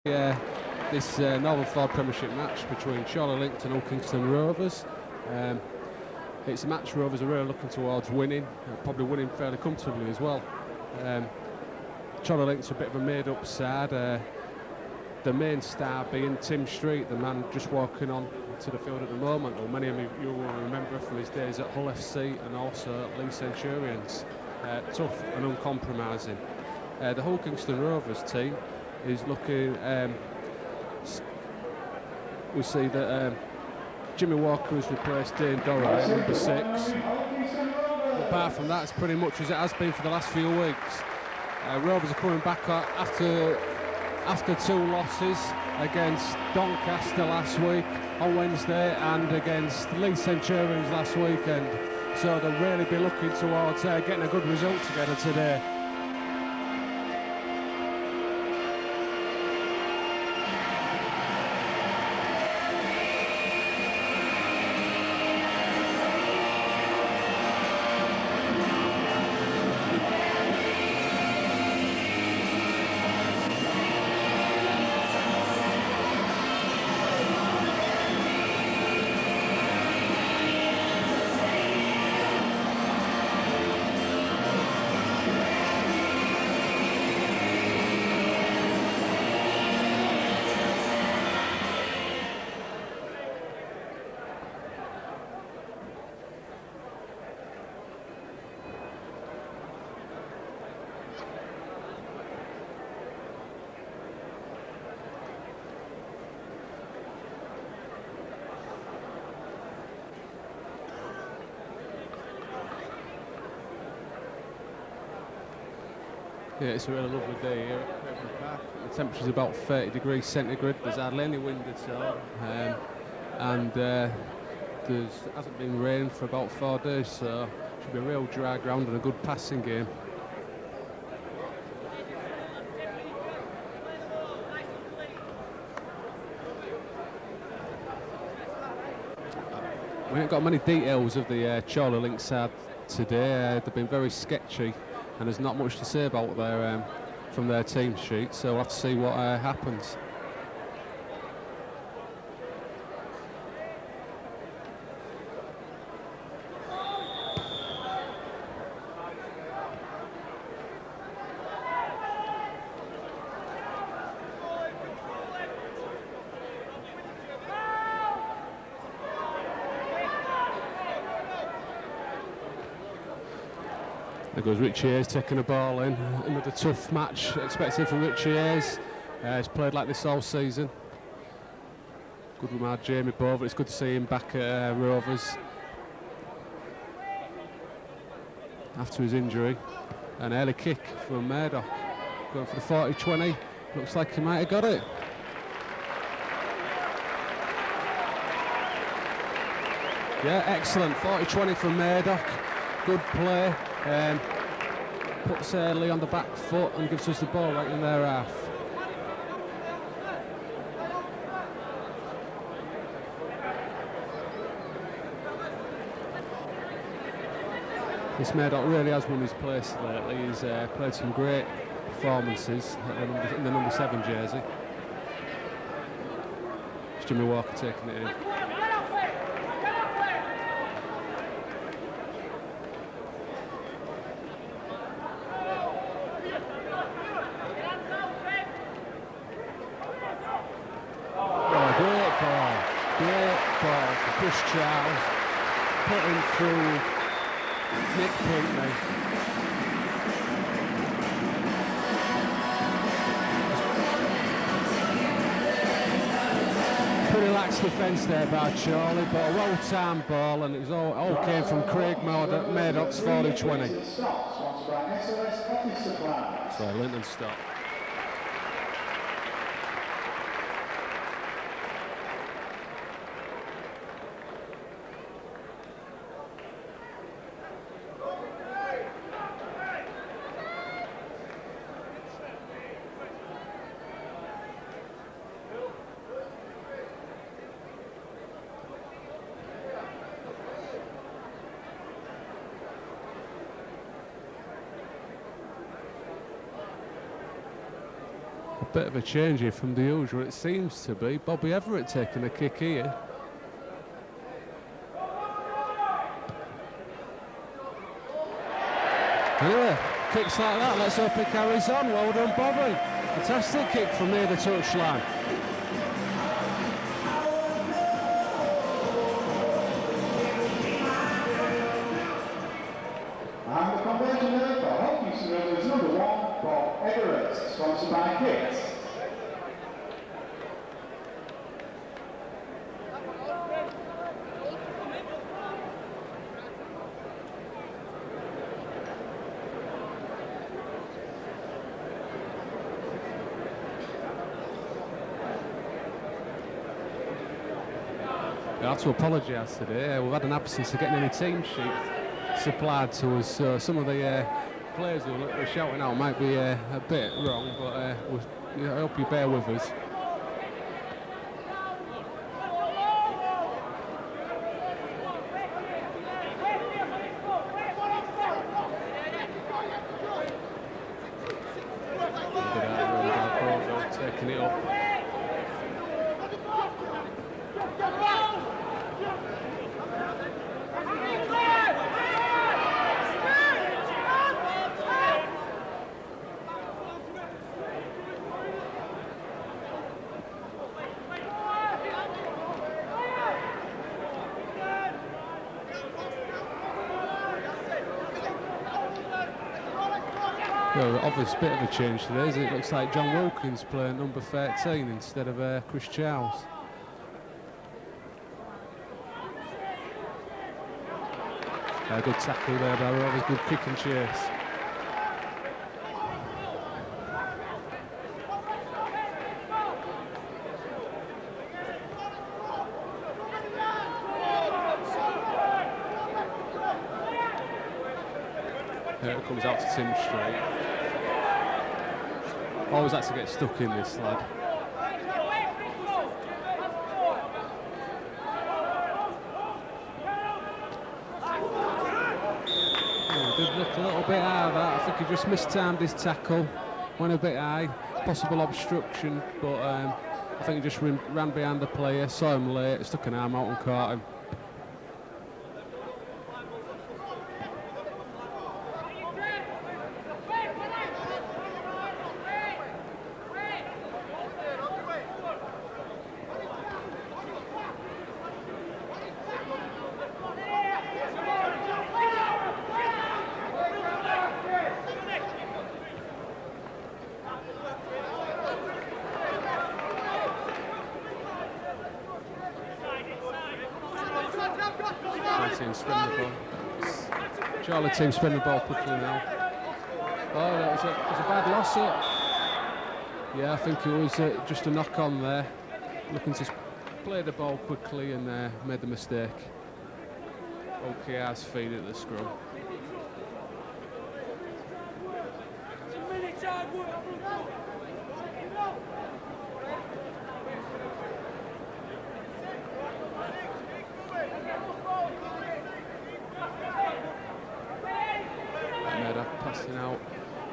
This Northern Ford Premiership match between Chorley Links and Kingston Rovers. It's a match Rovers are really looking towards winning, probably winning fairly comfortably as well. Chorley Links are a bit of a made-up side. The main star being Tim Street, the man just walking on to the field at the moment, or many of you will remember from his days at Hull FC and also at Lee Centurions. Tough and uncompromising. The Hull Kingston Rovers team is looking. We see that Jimmy Walker has replaced Dane Dorrow at number 6. Apart from that, it's pretty much as it has been for the last few weeks. Rovers are coming back after 2 losses against Doncaster last week on Wednesday and against Lee Centurions last weekend. So they'll really be looking towards getting a good result together today. Yeah, it's a really lovely day here at Craven Park. The temperature's about 30 degrees centigrade. There's hardly any wind at all, and there hasn't been rain for about 4 days, so it should be a real dry ground and a good passing game. We haven't got many details of the Chorley Links side today. They've been very sketchy, and there's not much to say about their from their team sheet, so we'll have to see what happens. There goes Richie Hayes taking a ball in. Another tough match expected from Richie Hayes. He's played like this all season. Good with my Jamie Bover. It's good to see him back at Rovers after his injury. An early kick from Murdoch. Going for the 40-20. Looks like he might have got it. Yeah, excellent. 40-20 from Murdoch. Good play. Puts Lee on the back foot and gives us the ball right in their half. This Murdoch really has won his place lately. He's played some great performances in the number 7 jersey. It's Jimmy Walker taking it in. Chris Charles putting through Nick Pinkney. Pretty lax defence there by Chorley, but a well-timed ball, and it was all came from Craig Murdoch's 40-20. So Linton stop. Bit of a change here from the usual, it seems to be. Bobby Everett taking a kick here. Yeah, kicks like that, let's hope it carries on. Well done, Bobby. Fantastic kick from near the touchline. And the conversion there for Hockey Surrenders number 1, Bob Everett, sponsored by Kicks. I have to apologise today. We've had an absence of getting any team sheets supplied to us. So some of the players who are shouting out might be a bit wrong, but I hope you bear with us. Taking it up. Obvious bit of a change today, is it? Looks like John Wilkins playing number 13 instead of Chris Charles. Good tackle there by Rovers, good kick and chase. Here it comes out to Tim Street. Always had to get stuck in this lad. Did look a little bit high of that. I think he just mistimed his tackle. Went a bit high. Possible obstruction, but I think he just ran behind the player, saw him late, stuck an arm out and caught him. Charlie team spin the ball quickly now. Oh, that was a bad loss. Yeah, I think it was just a knock on there. Looking to play the ball quickly and made the mistake. OKR's feed at the scrum. Passing out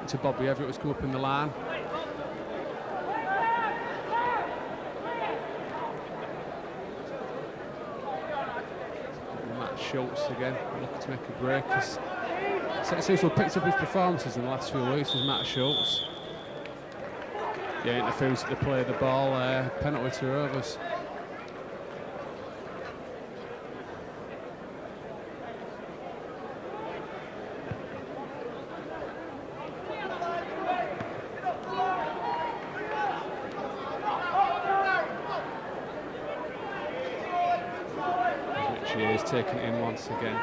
to Bobby Everett, was come up in the line. Matt Schultz again, looking to make a break. It seems to have picked up his performances in the last few weeks as Matt Schultz. Yeah, interference to play the ball, penalty to Rovers. Is taking it in once again,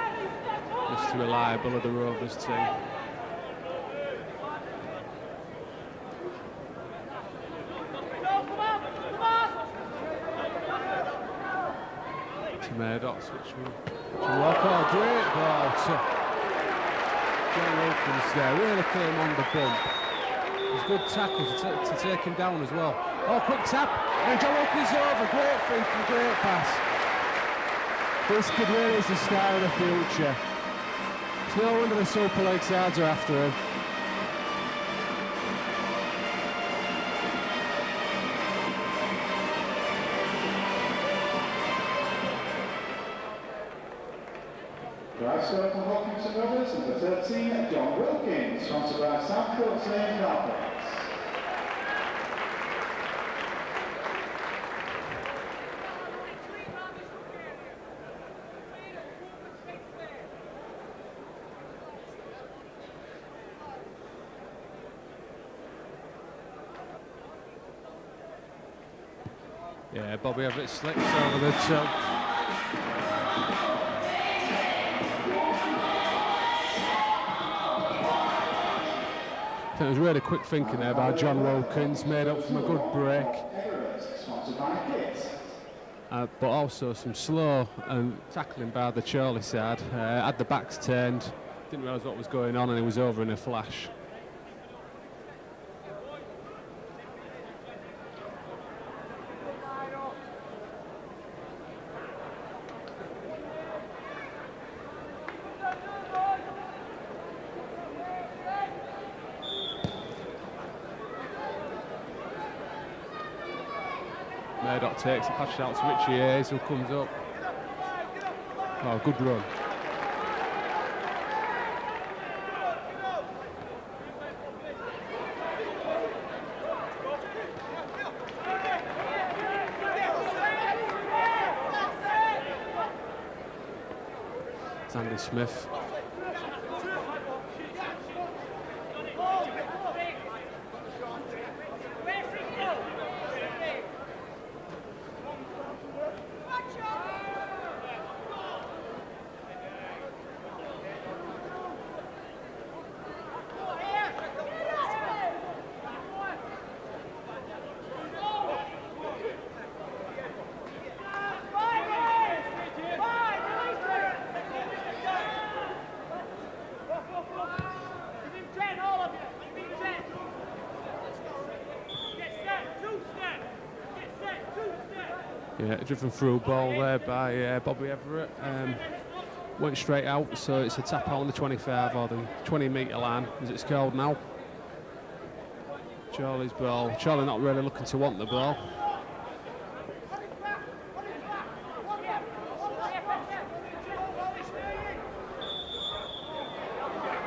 just too reliable of the Rovers team. To Murdoch, which will walk. Oh, great ball to John Wilkins there, really came on the bump. It was good tackle to take him down as well. Oh, quick tap, and John Wilkins over, great thinking, great pass. This kid really is the star of the future. It's no wonder the Super League sides are after him. Drive score for Hawkinson Rovers, number 13, John Wilkins, sponsored by South Coast Lane Carpets. Yeah, Bobby Everett slips over the top. I think it was really quick thinking there by John Wilkins, made up from a good break. But also some slow and tackling by the chorley side. Had the backs turned, didn't realise what was going on, and he was over in a flash. Murdoch takes it, passes out to Richie Hayes, who comes up. Oh, good run. It's Andy Smith. Yeah, driven through ball there by Bobby Everett. Went straight out, so it's a tap out on the 25 or the 20-metre line, as it's called now. Chorley's ball. Chorley not really looking to want the ball.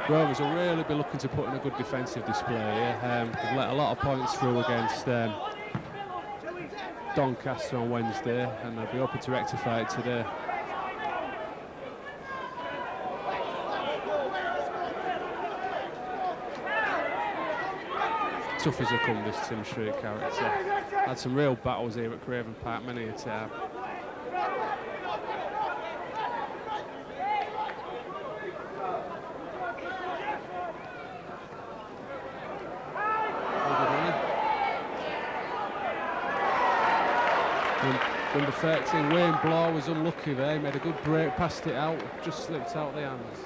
Rovers will really be looking to put in a good defensive display here. They've let a lot of points through against Doncaster on Wednesday, and they'll be hoping to rectify it today. Tough as they come, this Tim Street character. Had some real battles here at Craven Park many a time. Number 13, Wayne Bloor, was unlucky there. He made a good break, passed it out, just slipped out the hands.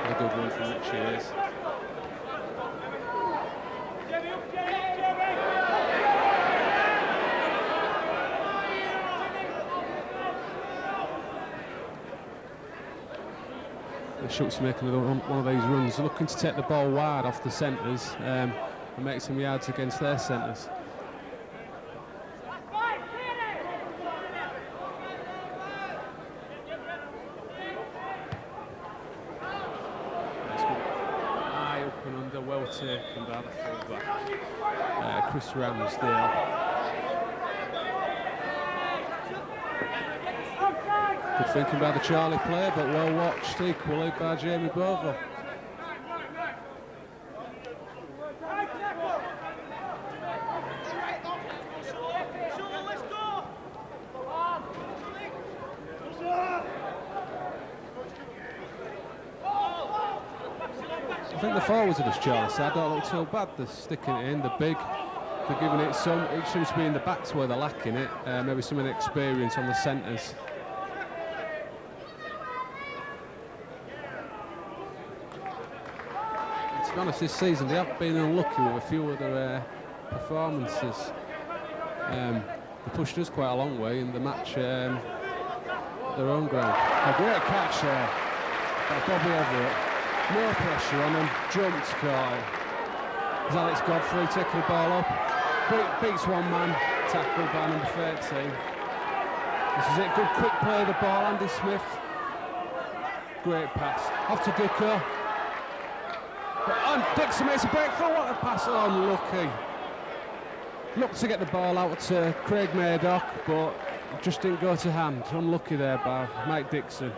A good run from Richie Hayes. Schultz making one of these runs, looking to take the ball wide off the centres and make some yards against their centres. High up and under, well taken by the fullback, Chris Ramsdale. Good thinking by the Chorley player, but well watched equally by Jamie Bovo. I think the forwards of this Chorley side don't look too bad. They're sticking it in, they're big, they're giving it some. It seems to be in the backs where they're lacking it. Maybe some inexperience on the centres. To be honest, this season they have been unlucky with a few of their performances. They pushed us quite a long way in the match at their own ground. A great catch there by Bobby Everett. No pressure on him, jumps Kyle. As Alex Godfrey taking the ball up. Beats one man, tackled by number 13. This is it, good quick play of the ball, Andy Smith. Great pass, off to Dicko. And Dixon makes a breakthrough, what a pass, unlucky. Looked to get the ball out to Craig Maydock, but it just didn't go to hand. Unlucky there by Mike Dixon.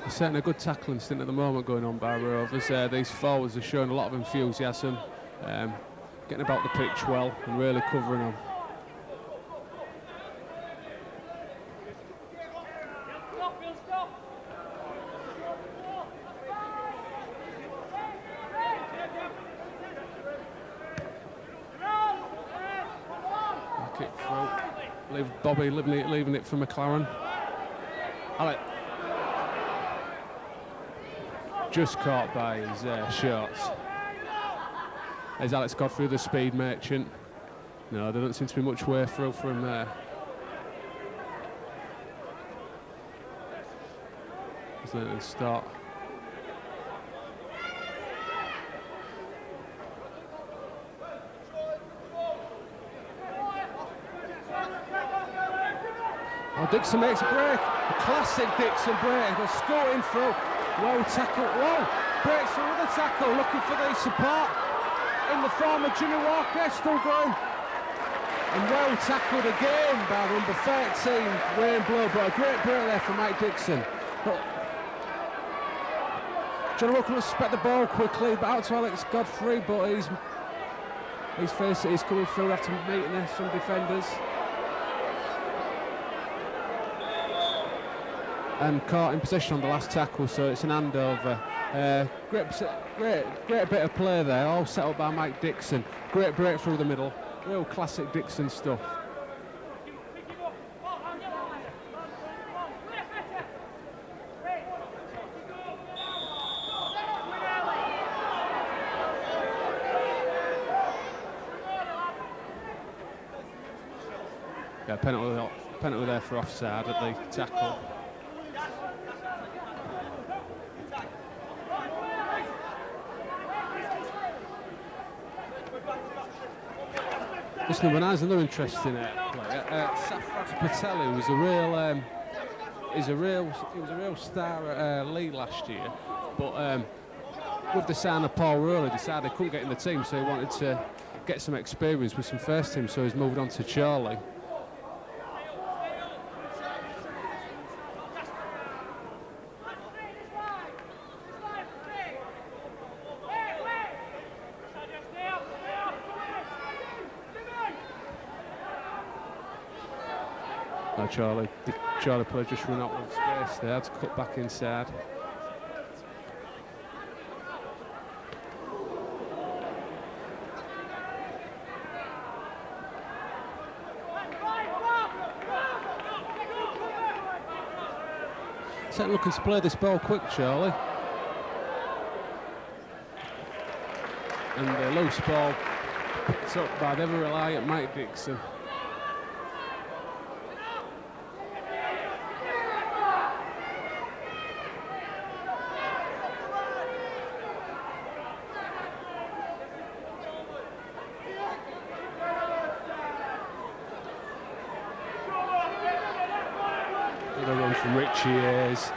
Certainly a good tackling stint at the moment going on by Rovers. These forwards are showing a lot of enthusiasm, getting about the pitch well and really covering them. Kick through, leave Bobby leaving it for McLaren. Alex. Just caught by his shorts. There's Alex Godfrey, the speed merchant. No, there doesn't seem to be much way through from there. Let's let it start. Oh, Dixon makes a break. A classic Dixon break. They're scooting through. Well tackled, whoa, breaks through with a tackle, looking for the support in the form of Jimmy Walker, still going. And well tackled again by number 13, Wayne Blow, but a great break there from Mike Dixon. John Walker must spec the ball quickly, but out to Alex Godfrey, but he's coming through after meeting some defenders. And caught in possession on the last tackle, so it's an handover. Great bit of play there, all set up by Mike Dixon. Great break through the middle, real classic Dixon stuff. Yeah, penalty there for offside at the tackle. This number 9 is another interesting player. Safraz Patel, who was he was a real star at Lee last year, but with the sign of Paul Rowley, decided he couldn't get in the team, so he wanted to get some experience with some first team, so he's moved on to chorley. Chorley player just run out of space there to cut back inside. Set looking to play this ball quick, Chorley. And the loose ball picked up by the ever reliant Mike Dixon. From Richie Ayres.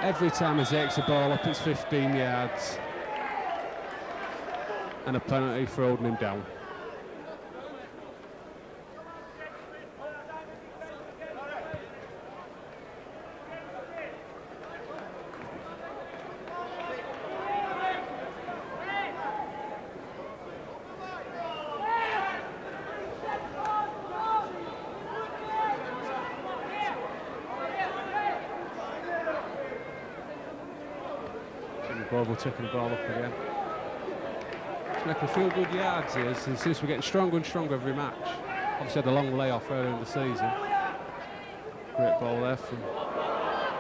Every time he takes the ball up, it's 15 yards. And a penalty for holding him down. Bobo taking the ball up again. He's making a few good yards here. He seems to be getting stronger and stronger every match. Obviously had a long layoff earlier in the season. Great ball there from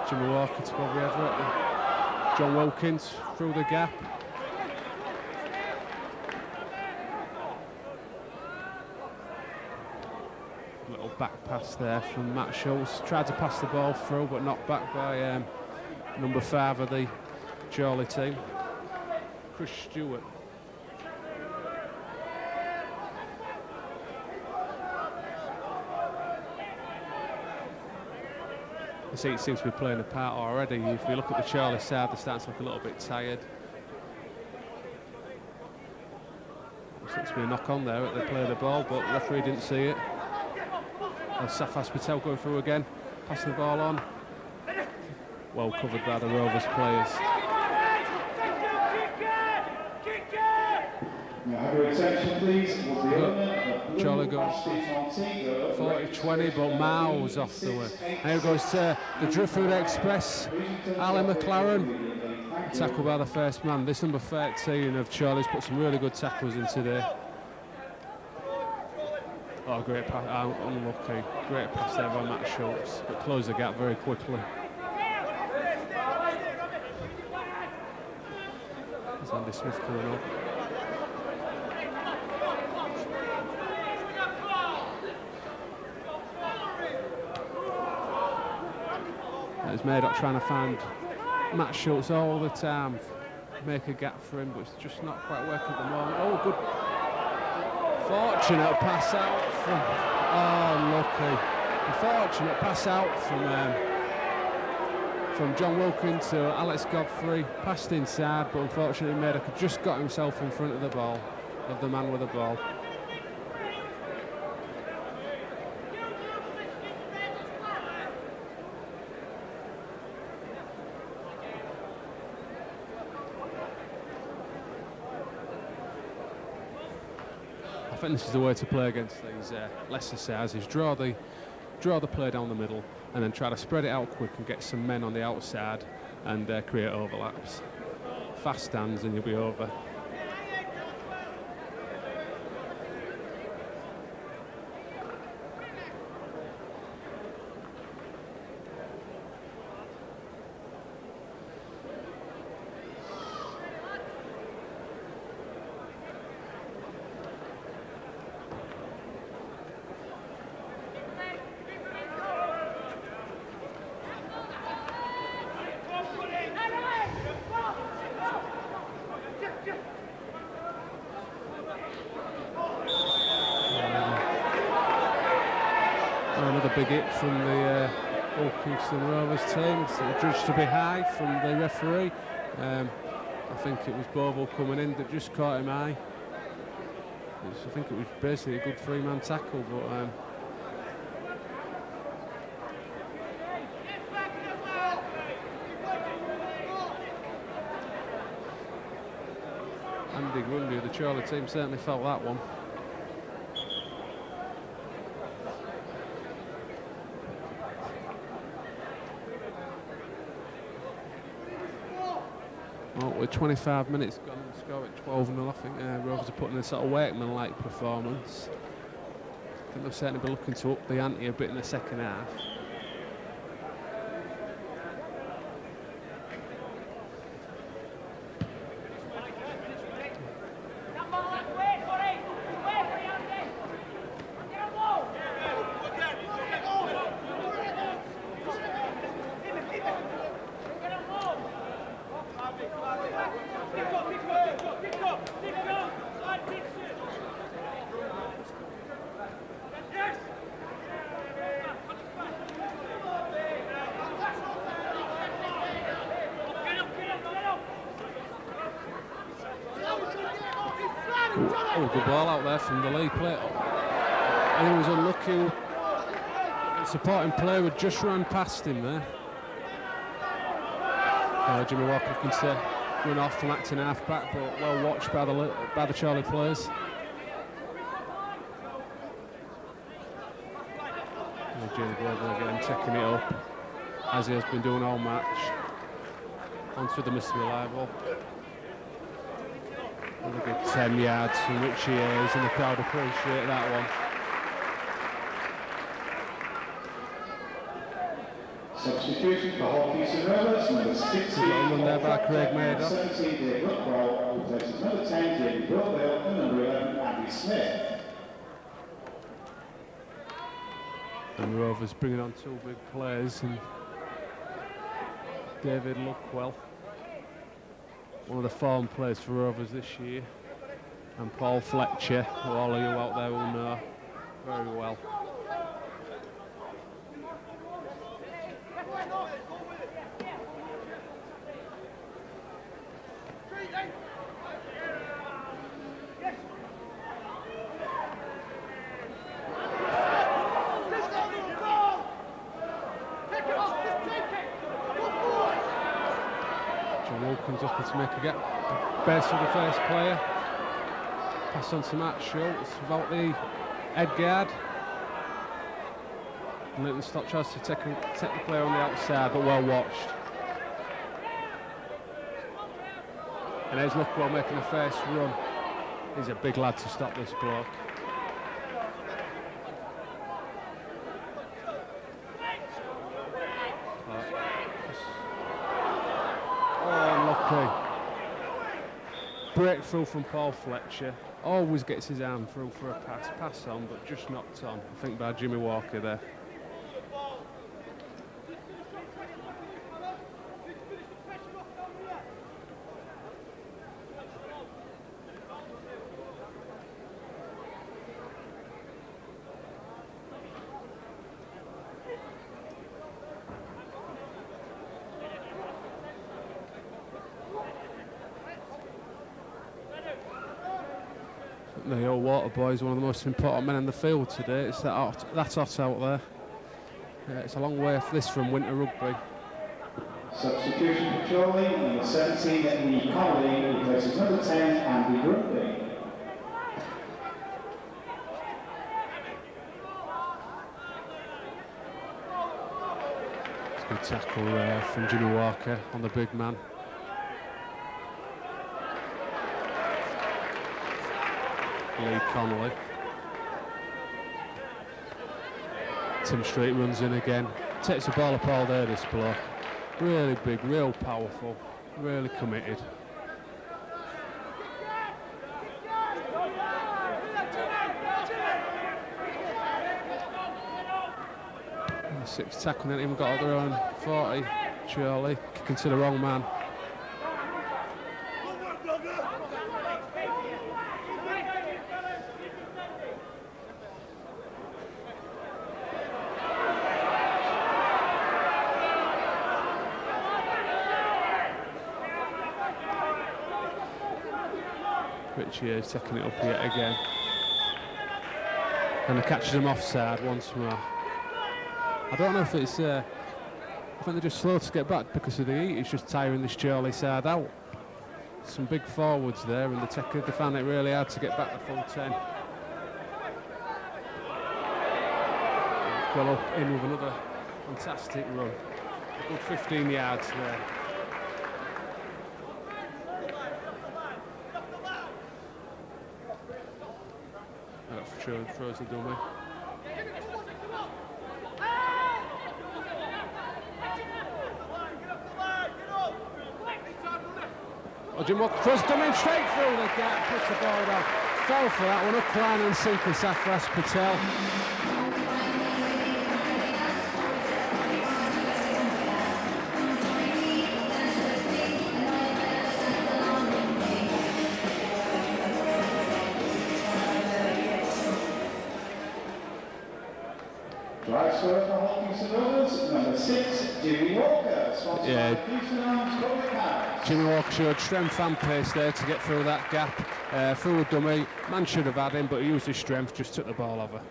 Jimmy Walker to Bobby Everett. John Wilkins through the gap. back pass there from Matt Schultz. Tried to pass the ball through, but knocked back by number 5 of the Chorley team, Chris Stewart. You see, it seems to be playing a part already. If you look at the Chorley side, they're starting to look a little bit tired. Seems to be a knock on there. They play the ball, but the referee didn't see it. Safas Patel going through again, passing the ball on. Well covered by the Rovers players. Chorley goes 40-20, but miles off the way. Here goes the Driftwood Express, Ali McLaren. Tackled by the first man. This number 13 of Chorley's put some really good tackles in today. Oh, great pass, unlucky. Great pass there by Matt Schultz, but closed the gap very quickly. There's Andy Smith coming up. It's Murdoch trying to find Matt Schultz all the time, make a gap for him, but it's just not quite working at the moment. Oh, good. Fortunate pass out from... Oh, lucky. Unfortunate pass out from John Wilkin to Alex Godfrey. Passed inside, but unfortunately Murdoch had just got himself in front of the ball, of the man with the ball. I think this is the way to play against these lesser sizes. Draw the play down the middle and then try to spread it out quick and get some men on the outside and create overlaps. Fast hands and you'll be over. Another big hit from the Old Kingston Rovers team. So judged to be high from the referee. I think it was Bovo coming in that just caught him high. I think it was basically a good 3-man tackle, but Andy Grundy of the Chorley team certainly felt that one. Well, with 25 minutes gone and score at 12-0, I think Rovers are putting in a sort of Wakeman-like performance. I think they'll certainly be looking to up the ante a bit in the second half. Oh, good ball out there from the lead plate. And he was unlucky. The supporting player had just run past him there. Jimmy Walker looking to run off from acting half-back, but well watched by the Chorley players. Jamie Glover again taking it up, as he has been doing all match. Onto the Mr. Reliable. Another good 10 yards from Richie Hayes, and the crowd appreciate that one. Substitution for Hull Kingston Rovers, number 16. Run there by Craig Mader. 17, Dave Rockwell, replaces number 10, Jamie Broadville, and number 11, Andy Smith. And Rovers bringing on two big players, and David Luckwell, one of the form players for Rovers this year, and Paul Fletcher, who all of you out there will know very well. Comes up to make a get base for the first player. Pass on to Matt Schultz without the head guard. Little stop tries to take the player on the outside, but well watched. And there's Luckwell making the first run. He's a big lad to stop this bloke. Breakthrough from Paul Fletcher. Always gets his arm through for a pass on, but just knocked on, I think, by Jimmy Walker there. The old water boy is one of the most important men in the field today. It's that hot out there. It's a long way off this from winter rugby. Substitution for chorley, number 17 at the chorley, replaces number 10 Andy Grundy. It's a good tackle there from Jimmy Walker on the big man. Lee Connolly. Tim Street runs in again. Takes the ball up all day, this bloke. Really big, real powerful, really committed. And the sixth tackle, then even got out their own 40. Chorley kicking to the wrong man. Richie is taking it up yet again. And he catches him offside once more. I don't know if it's... I think they're just slow to get back because of the heat. It's just tiring this Chorley side out. Some big forwards there, and they found it really hard to get back the full 10. Well up in with another fantastic run. A good 15 yards there. Throws the dummy. Oh, Jim Walker throws the dummy straight through the gap, puts the ball down. Foul for that one, up line and sinker Safras Patel. Drive scorer for Hopkinson Rovers, number 6, Jimmy Walker, sponsored by Houston Arms Coach Cards. Jimmy Walker showed strength and pace there to get through that gap. Through a dummy, man should have had him, but he used his strength, just took the ball over.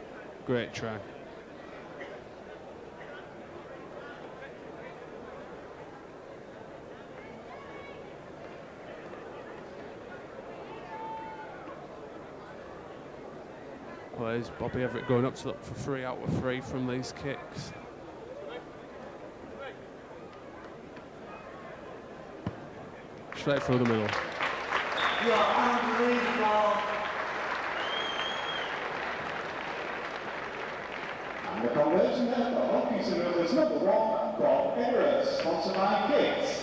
Great try. Well, there's Bobby Everett going up to look for 3 out of 3 from these kicks. Straight through the middle. You're unbelievable. And the conversion there for Hopkinson Rovers, number 1, Bob Everett, sponsored by Kicks.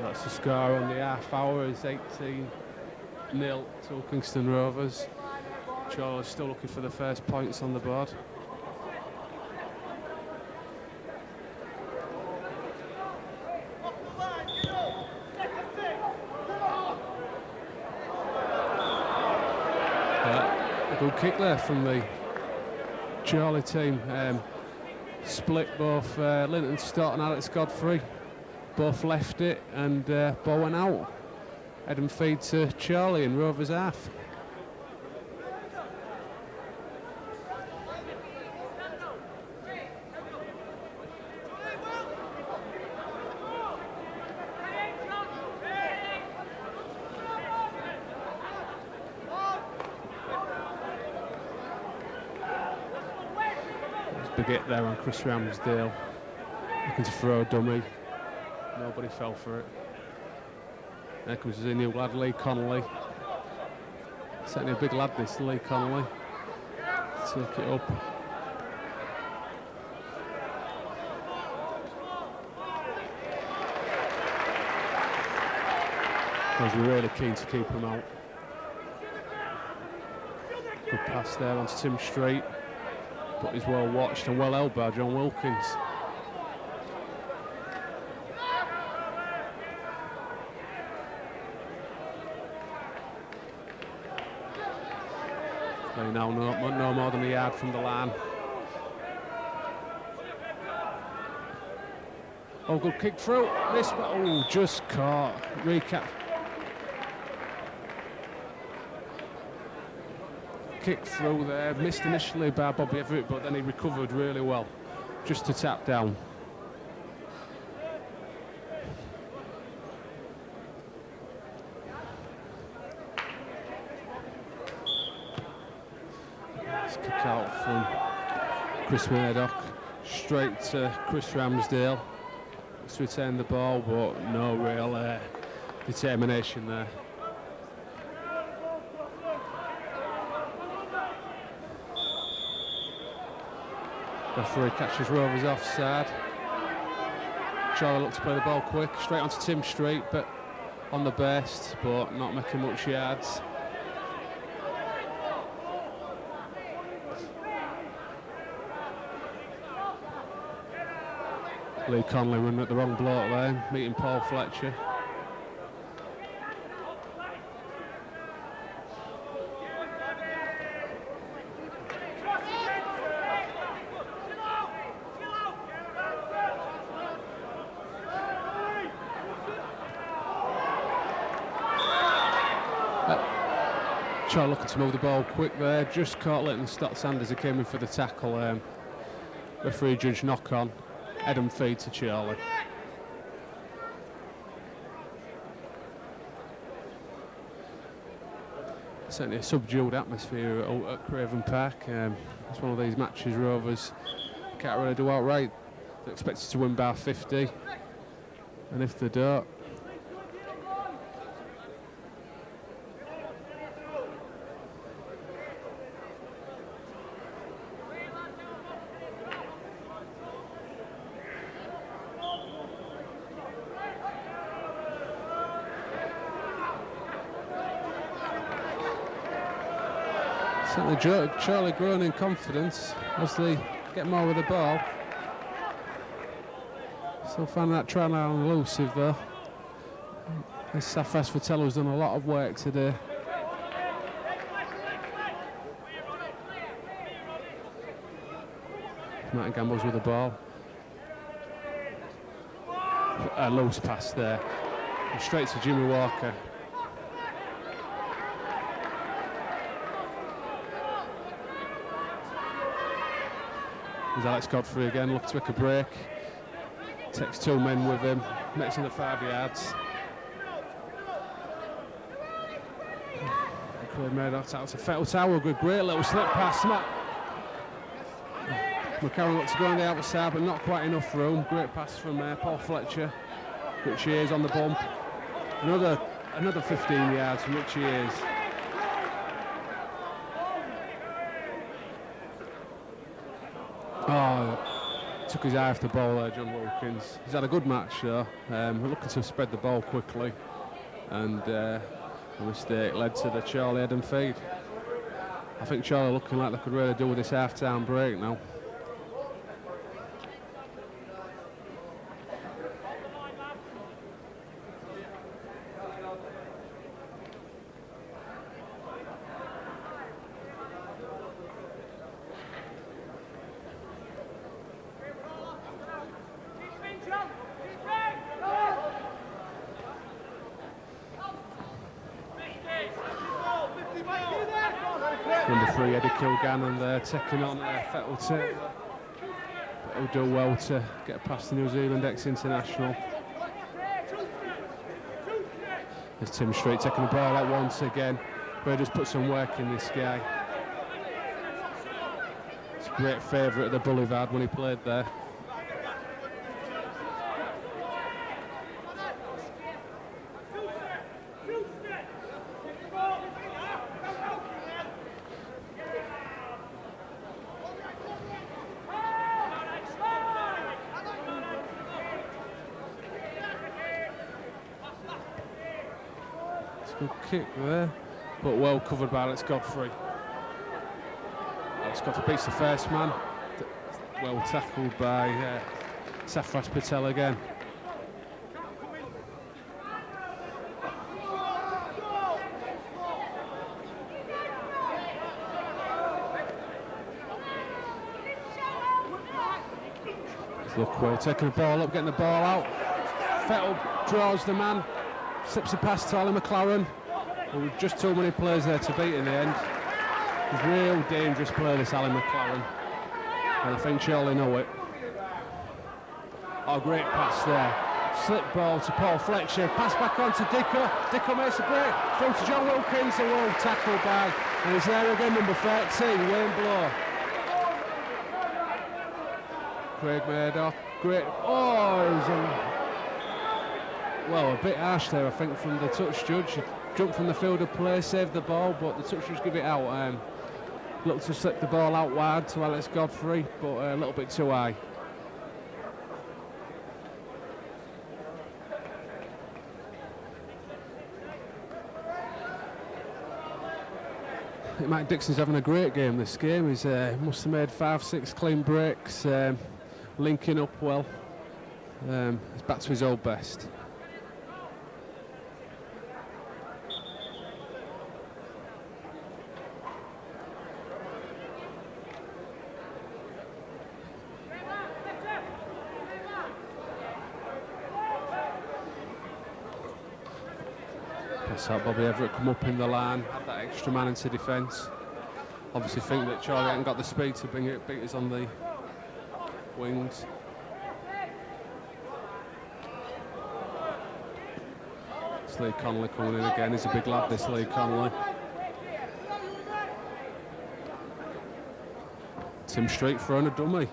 That's the score on the half hour, is 18 0 to Kingston Rovers. Chorley still looking for the first points on the board. A good kick there from the Chorley team. Split both Linton Stott and Alex Godfrey. Both left it and ball went out. Head and feed to Chorley in Rovers half. Big hit there on Chris Ramsdale. Looking to throw a dummy. Nobody fell for it. There comes the new lad, Lee Connolly. Certainly a big lad, this Lee Connolly. Take it up. I was really keen to keep him out. Good pass there onto Tim Street. But he's well watched and well held by John Wilkins. They now no more than a yard from the line. Oh, good kick through. This, oh, just caught. Recap. Kick through there, missed initially by Bobby Everett, but then he recovered really well, just to tap down. Let's kick out from Chris Murdoch, straight to Chris Ramsdale. Let's return the ball, but no real determination there. Referee catches Rovers offside. Chorley looks to play the ball quick, straight onto Tim Street, but on the best, but not making much yards. Lee Connolly running at the wrong bloke there, meeting Paul Fletcher. Chorley looking to move the ball quick there, just caught Linton Stott Sanders who came in for the tackle. Referee judge knock on, head and feed to Chorley. Certainly a subdued atmosphere at Craven Park. It's one of these matches Rovers can't really do outright. They're expected to win by 50, and if they don't, certainly Chorley growing in confidence as they get more with the ball. Still finding that try now elusive though. Safas Vitello's done a lot of work today. Martin Gamble's with the ball. A loose pass there. And straight to Jimmy Walker. There's Alex Godfrey again, looks to make a break. Takes two men with him, makes in the 5 yards. Craig Murdoch out to Fettle Tower, good great little slip pass. McCarron looks to go on the outside, but not quite enough room. Great pass from Paul Fletcher. Richie Ayres on the bump. Another 15 yards from Richie Ayres. Oh, took his eye off the ball there, John Wilkins. He's had a good match though. We're looking to spread the ball quickly and A mistake led to the Chorley head and feed. I think Chorley looking like they could really do with this half-time break now. Number 3, Eddie Kilgannon there, taking on Fettel Taylor. He'll do well to get past the New Zealand ex-international. There's Tim Street taking the ball out once again. Brady's put some work in this guy. It's a great favourite of the Boulevard when he played there. Good kick there, but well covered by Alex Godfrey. Alex Godfrey beats the first man. Well tackled by Safras Patel again. Luckwell taking the ball up, getting the ball out. Fettel draws the man. Slips it past to Ali McLaren. There were just too many players there to beat in the end. He's a real dangerous player, this Ali McLaren. And I think Chorley know it. Oh, great pass there. Slip ball to Paul Fletcher. Pass back on to Dicko. Dicko makes a break. Through to John Wilkins. A well tackled by. And he's there again, number 13, Wayne Blow. Craig Murdoch. Great. Oh, he's well, a bit harsh there, I think, from the touch judge. He jumped from the field of play, saved the ball, but the touch judge give it out. Looked to slip the ball out wide to Alex Godfrey, but a little bit too high. Mike Dixon's having a great game this game. He's must have made 5-6 clean breaks, linking up well. He's back to his old best. Out Bobby Everett come up in the line, have that extra man into defence. Obviously think that Chorley hasn't got the speed to bring it, beat us on the wings. It's Lee Connolly coming in again. He's a big lad, this Lee Connolly. Tim Street throwing a dummy.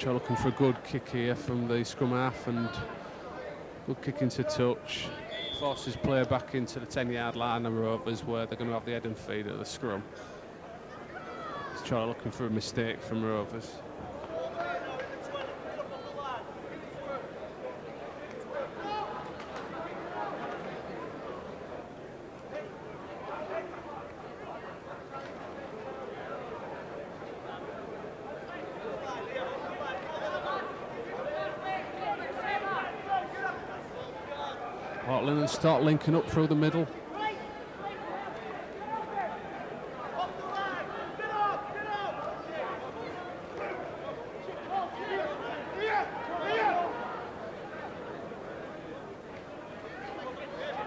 Looking for a good kick here from the scrum half, and good kick into touch. Forces player back into the 10-yard line of Rovers, where they're going to have the head and feed at the scrum. It's Charlie looking for a mistake from Rovers. Portland and Stott linking up through the middle.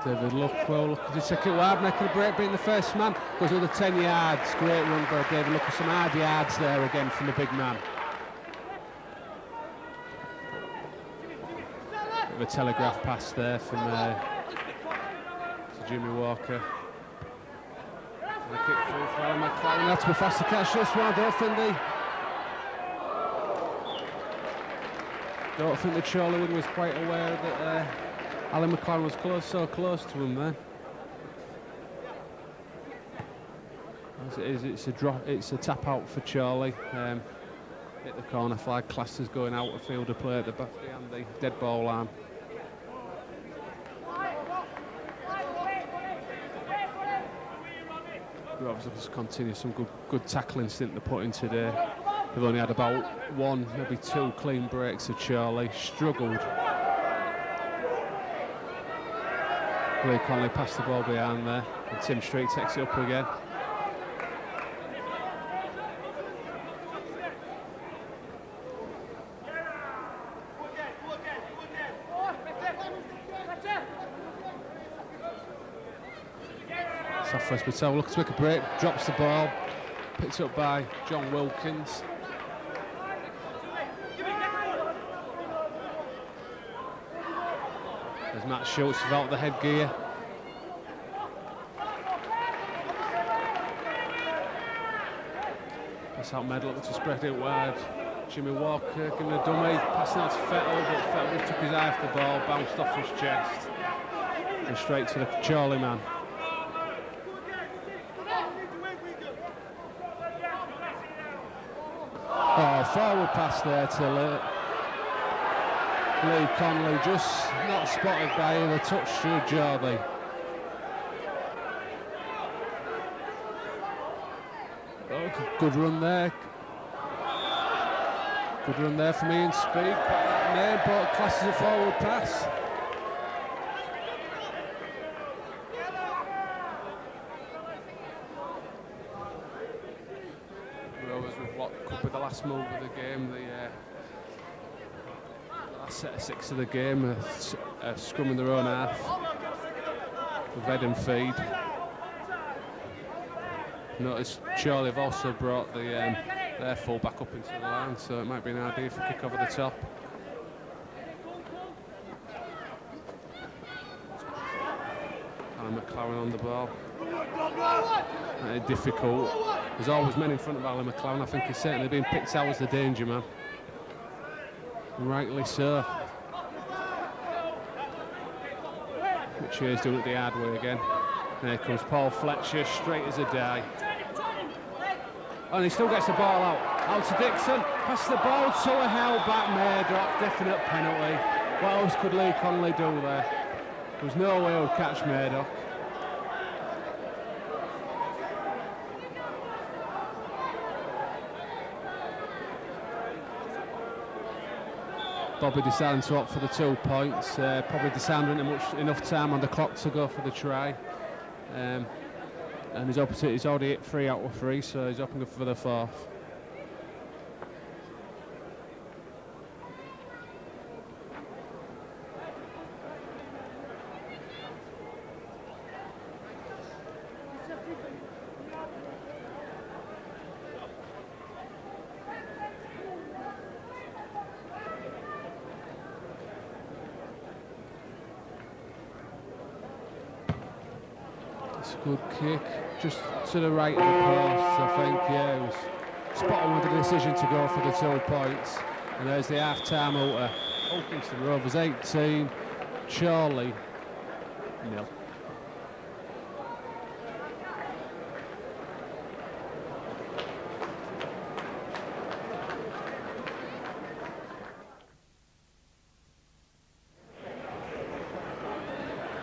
David Luckwell looking to take it wide, making a break, beating the first man. Goes over 10 yards. Great run by David Luckwell. Some hard yards there again from the big man. The telegraph pass there from to Jimmy Walker. And a kick through for Alan McLaren. That's to be fast to catch this one. Don't think the Chorley was quite aware that Alan McLaren was so close to him there. As it is, it's a drop. It's a tap out for Chorley. Hit the corner flag. Classed as going out of field of play at the back behind the dead ball line. Rovers have just continued some good tackling stint they put in today. They've only had about one, maybe two clean breaks of Chorley. Struggled. Lee Conley passed the ball behind there, and Tim Street takes it up again. Southwest Patel looks to make a break, drops the ball, picked up by John Wilkins. There's Matt Schultz without the headgear. Pass out Medal, looks to spread it wide. Jimmy Walker giving a dummy, passing out to Fettle, but Fettle just took his eye off the ball, bounced off his chest, and straight to the Chorley man. Oh, forward pass there to Lee Conley, just not spotted by either touch through Chorley. Oh, good run there. Good run there from Ian Speed. Name, but classes a forward pass. Rovers with what could be the last move of the game, the last set of six of the game, a scrum in their own half with head and feed. Notice Chorley have also brought their full back up into the line, so it might be an idea for kick over the top. Alan McLaren on the ball. Difficult. There's always men in front of Alan McLaren. I think he's certainly been picked out as the danger man. Rightly so. Which he's doing it the hard way again. There comes Paul Fletcher, straight as a die. And he still gets the ball out. Out to Dixon, passes the ball to a held back Murdoch, definite penalty. What else could Lee Conley do there? There was no way he would catch Murdoch. Bobby deciding to opt for the 2 points. Probably deciding enough time on the clock to go for the try. And his opposite, he's already hit 3 out of 3, so he's hoping for the 4th. Good kick, just to the right of the post, I think. Yeah, it was spot on with the decision to go for the 2 points. And there's the half-time outer. Oakingston Rovers 18, Chorley 0.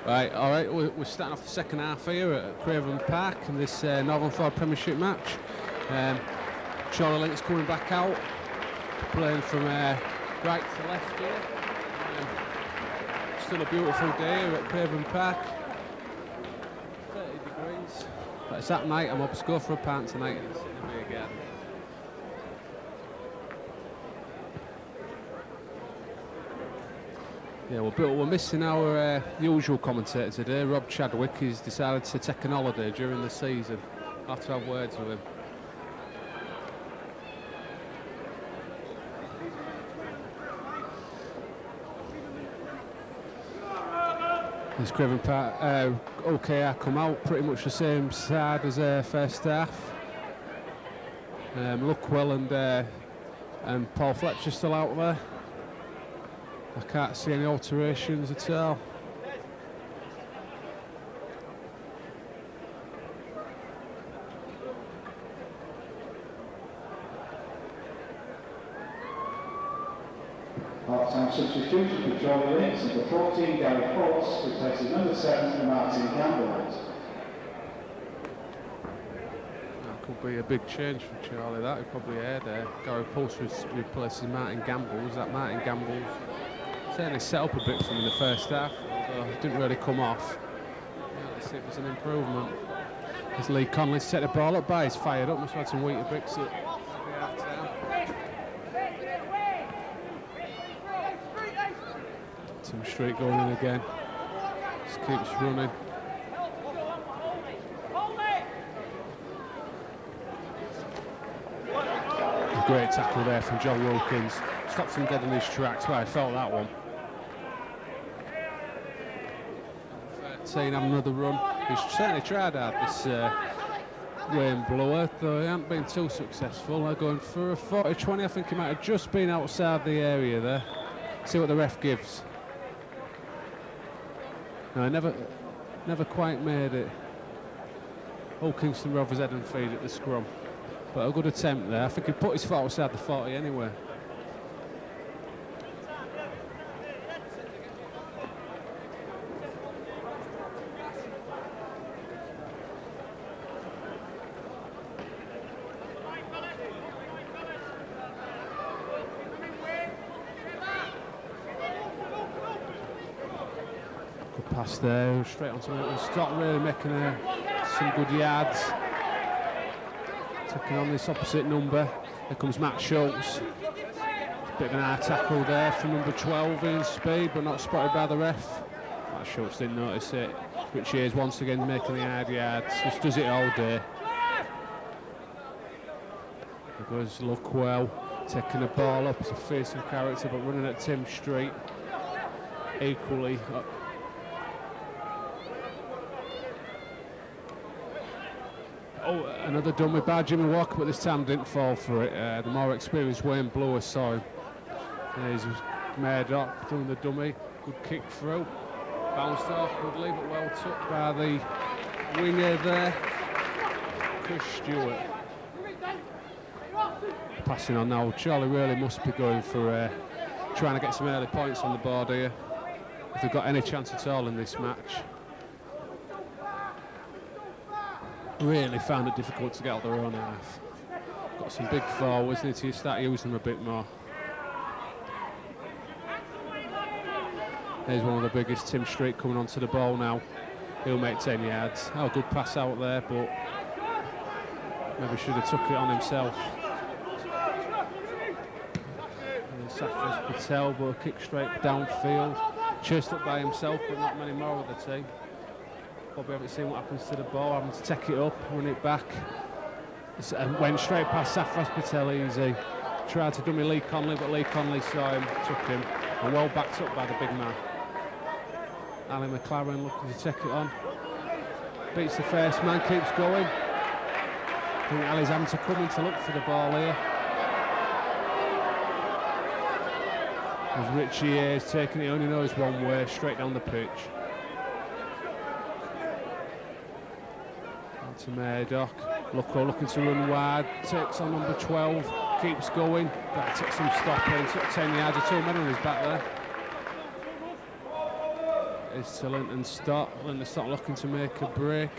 Right, all right, we're starting off the second half here at Craven Park in this Northern Ford Premiership match. Chorley Link's coming back out, playing from right to left here. Still a beautiful day here at Craven Park. 30 degrees. But it's that night, I'm up to go for a pint tonight and sit in me again. Yeah, we're missing our usual commentator today, Rob Chadwick. He's decided to take an holiday during the season. I'll have to have words with him. This Craven Park, OKR come out pretty much the same side as first half. Luckwell and Paul Fletcher still out there. I can't see any alterations at all. Half-time substitution for Chorley Links, number 14, Gary Pulse, replaces number 7, Martin Campbell. That could be a big change for Charlie, that. He probably heard there. Gary Pulse replaces Martin Gambles. That Martin Gambles certainly set up a bit for him in the first half, although it didn't really come off. Yeah, let's see if it's an improvement. As Lee Conley set the ball up by, he's fired up, must have had some wheater bricks at half-time. Tim Street going in again. Just keeps running. A great tackle there from John Wilkins. Stops him dead in his tracks. Well, I felt that one. 13 having another run. He's certainly tried hard, this Wayne Blower, though he hasn't been too successful. They're going for a 40-20. I think he might have just been outside the area there. See what the ref gives. No, never quite made it. All Kingston Rovers head and feed at the scrum. But a good attempt there. I think he put his foot outside the 40 anyway. Good pass there, straight onto it. Scott really making some good yards. Taking on this opposite number. Here comes Matt Schultz. Bit of an high tackle there from number 12 in speed, but not spotted by the ref. Matt Schultz didn't notice it. Richie Hayes once again making the hard yards. Just does it all day. He goes look well. Taking the ball up. It's a fearsome character, but running at Tim Street. Equally. Oh, another dummy by Jimmy Walker, but this time didn't fall for it. The more experienced Wayne Blower saw him. He's made up, doing the dummy. Good kick through. Bounced off goodly, but well took by the winger there, Chris Stewart. Passing on now. Charlie really must be going for trying to get some early points on the board here, if they've got any chance at all in this match. Really found it difficult to get out their own half. Got some big forwards, need to start using them a bit more. There's one of the biggest, Tim Street, coming onto the ball now. He'll make 10 yards. Oh, good pass out there, but maybe should have took it on himself. And Safras Patel, but a kick straight downfield. Chased up by himself, but not many more of the team. Probably haven't seen what happens to the ball, having to take it up, run it back. Went straight past Safras Patel easy. Tried to dummy Lee Conley, but Lee Conley saw him, took him, and well backed up by the big man. Ali McLaren looking to take it on. Beats the first man, keeps going. I think Ali's having to come in to look for the ball here. As Richie Hayes taking it, only knows one way, straight down the pitch. To Murdoch, Lucko looking to run wide, takes on number 12, keeps going, that took some stopping, took 10 yards, or 2 men on his back there. It's to Linton Stott. Linton Stott looking to make a break.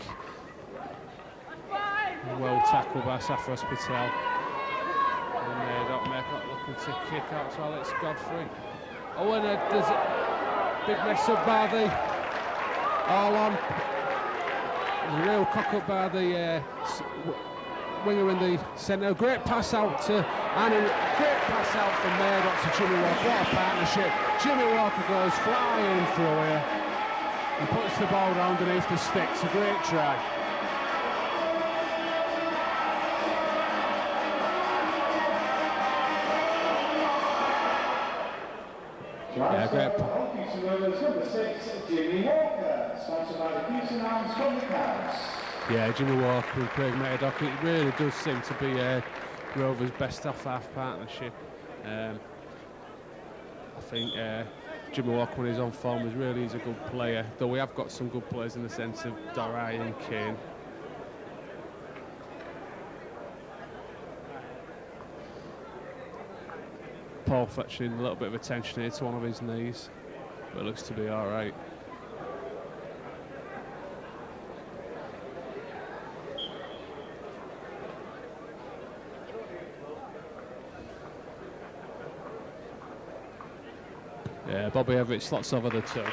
Well tackled by Safras Patel. And Murdoch looking to kick out to Alex Godfrey. Oh, and there's a big mess up by the all-on. A real cock-up by the winger in the centre. Great pass out to Annie. Great pass out from Murdoch to Jimmy Walker. What a partnership. Jimmy Walker goes flying through here and puts the ball down underneath the sticks. A great try. Yeah, great. Number 6, Jimmy Walker, sponsored by the Houston Arms Comic House. Yeah, Jimmy Walker and Craig Murdoch. It really does seem to be Rovers' best off-half partnership. I think Jimmy Walker, when he's on form, is a good player. Though we have got some good players in the sense of Dorai and Kane. Paul Fletcher in a little bit of attention here to one of his knees, but it looks to be all right. Yeah, Bobby Everett slots over the two.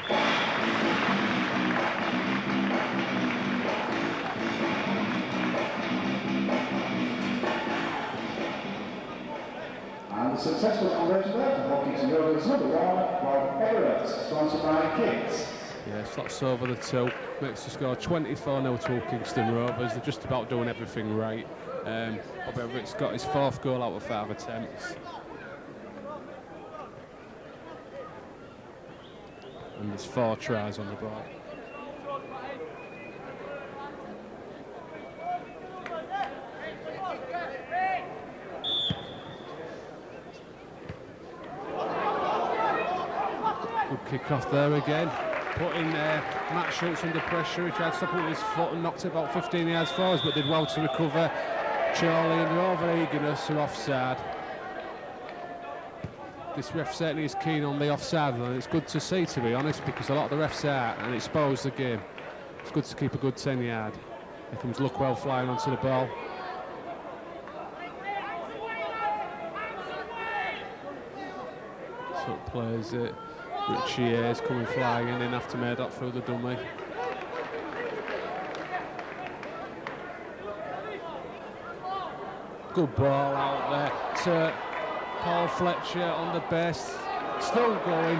And the successful conversion there for Hawkinson Rovers number 1, Bob Everett, sponsored by Kicks. Yeah, slots over the two, makes the score 24-0 to Kingston Rovers. They're just about doing everything right. Bob Everett's got his 4th goal out of 5 attempts. And there's 4 tries on the board. Good kick off there again. Putting Matt Schultz under pressure. He tried to stop it with his foot and knocked it about 15 yards forwards, but did well to recover. Chorley and their over-eagerness are offside. This ref certainly is keen on the offside line. It's good to see, to be honest, because a lot of the refs are, and it spoils the game. It's good to keep a good 10 yard. Here comes Luckwell flying onto the ball. So it plays it. Richie Ayres coming flying in after Murdoch through the dummy. Good ball out there to Paul Fletcher on the base. Still going.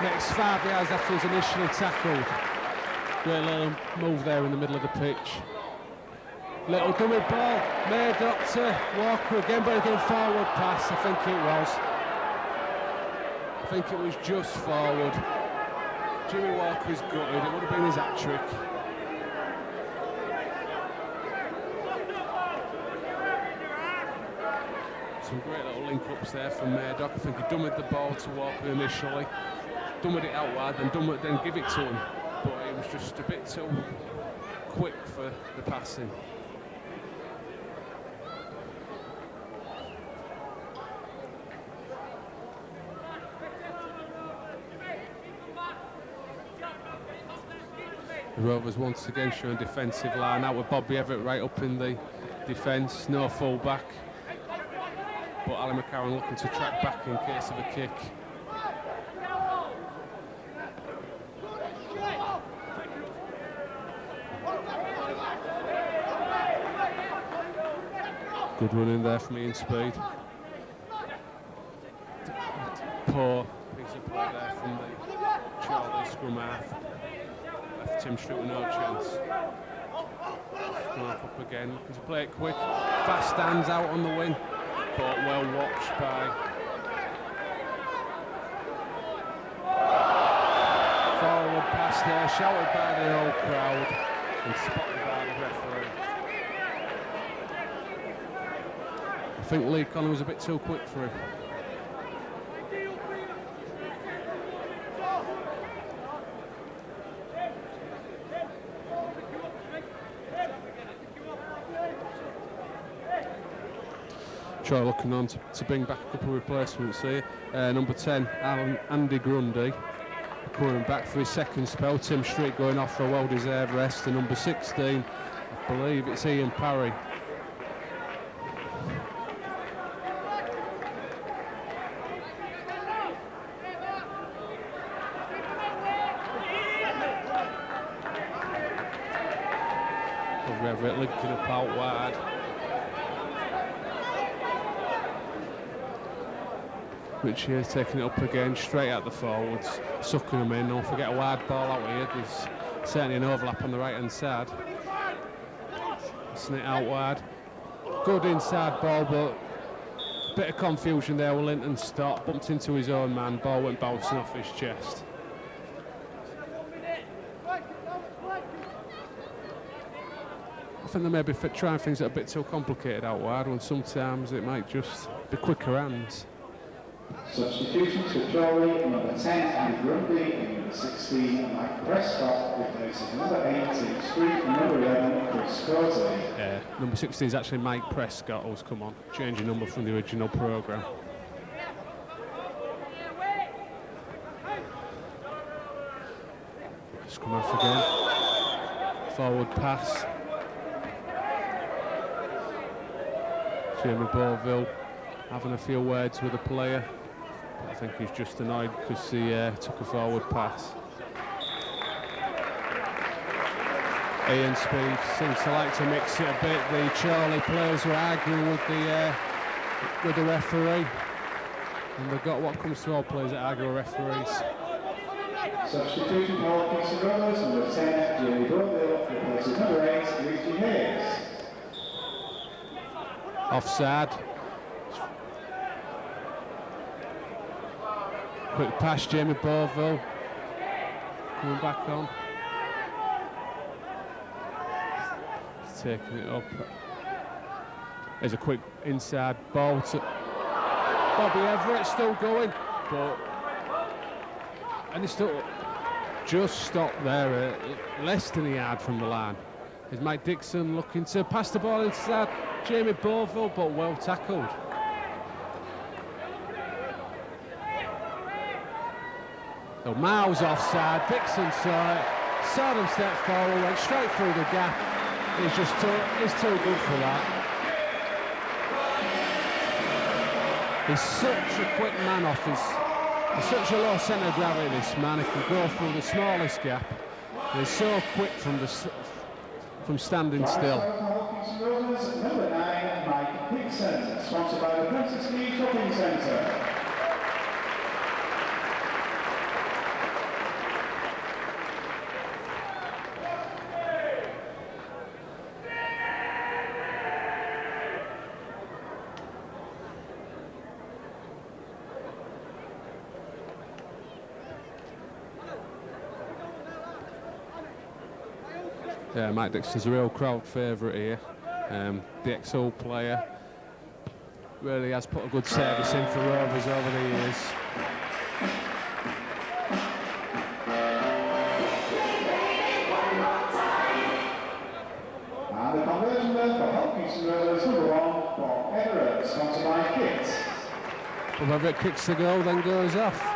Next 5 yards after he was initially tackled. Great little move there in the middle of the pitch. Little dummy ball. Murdoch to Walker again, but again forward pass, I think it was. I think it was just forward. Jimmy Walker's gutted, it would have been his hat-trick. Some great little link-ups there from Murdoch. I think he dummied the ball to Walker initially, dummied it out wide, then give it to him. But he was just a bit too quick for the passing. The Rovers once again showing defensive line out with Bobby Everett right up in the defence, no full back. But Ali McCarron looking to track back in case of a kick. Good run in there from Ian Speed. Poor piece of play there from the Chorley scrum half. Left Tim Street with no chance. Scrum half up again, looking to play it quick. Fast hands out on the wing, but well watched by forward pass there, shouted by the whole crowd and spotted by the referee. I think Lee Conlon was a bit too quick for him. Troy looking on to bring back a couple of replacements here. Number 10, Andy Grundy, coming back for his second spell. Tim Street going off for a well-deserved rest. And number 16, I believe it's Ian Parry. Everett linking up out wide. Richie is taking it up again, straight at the forwards, sucking them in. Don't forget a wide ball out here. There's certainly an overlap on the right hand side. Passing it out wide. Good inside ball, but a bit of confusion there. Linton stopped, bumped into his own man. Ball went bouncing off his chest. I think they may be trying things that are a bit too complicated out wide, when sometimes it might just be quicker hands. Substitutions for Chorley, number 10, Andy Grundy, and number 16, Mike Prescott, replacing number 8, Tim Street, and number 11, Chris Cosley. Yeah, number 16 is actually Mike Prescott, who's come on, changing number from the original programme. Scrum off again. Forward pass. Jamie Beauville having a few words with the player. But I think he's just annoyed because he took a forward pass. Ian Speed seems to like to mix it a bit. The Chorley players were arguing with the referee. And they've got what comes to all players that argue with referees. Substitution for Kingston Rovers, number 10, Jamie Beauville, replaces number 8, Luigi Hayes. Offside. Quick pass, Jamie Beauville. Coming back on. He's taking it up. There's a quick inside ball to Bobby Everett, still going, and he's still just stopped there, less than a yard from the line. Is Mike Dixon looking to pass the ball inside Jamie Beauville, but well tackled. So miles offside, Dixon saw them step forward, went straight through the gap. He's too good for that. He's such a quick man off he's such a low centre of gravity, this man. He can go through the smallest gap. And he's so quick from standing still. Number 9, Mike Dixon, sponsored by the Princess Lee Shopping Centre. Yeah, Mike Dixon's a real crowd favourite here. The ex-Hull player really has put a good service in for Rovers over the years. And the conversion there for Hull Kingston Rovers, number 1, Bob Everett, sponsored by Kit. Bob Everett kicks the goal, then goes off.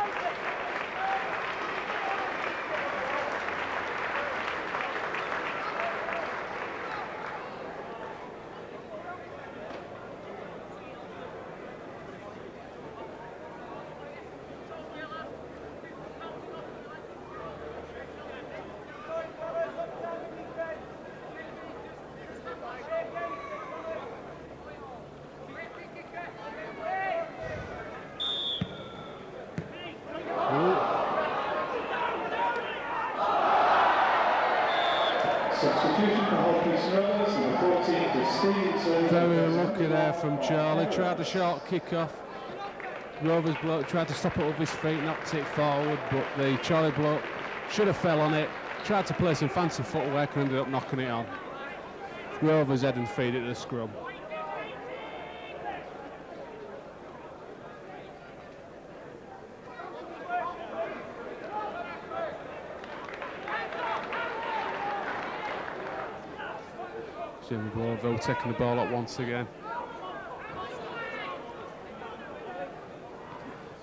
Substitution for Hull Kingston Rovers, number 14, Steve. Very unlucky there from Charlie. Tried a short kick-off. Rovers bloke tried to stop it with his feet, knocked it forward, but the Charlie bloke should have fell on it. Tried to play some fancy footwork and ended up knocking it on. Rovers head and feed it to the scrum. Jimmy Beauville taking the ball up once again.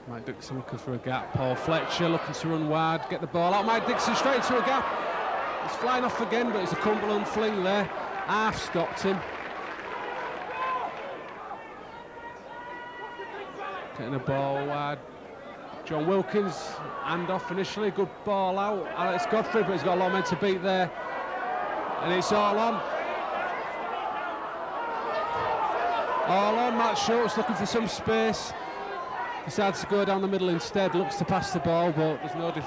Mike Dixon looking for a gap. Paul Fletcher looking to run wide, get the ball out. Mike Dixon straight into a gap. He's flying off again, but it's a Cumberland fling there. Half stopped him. Getting the ball wide. John Wilkins, hand off initially, good ball out. Alex Godfrey, but he's got a lot of men to beat there. And it's all on. All on, Matt Schultz looking for some space. Decides to go down the middle instead, looks to pass the ball, but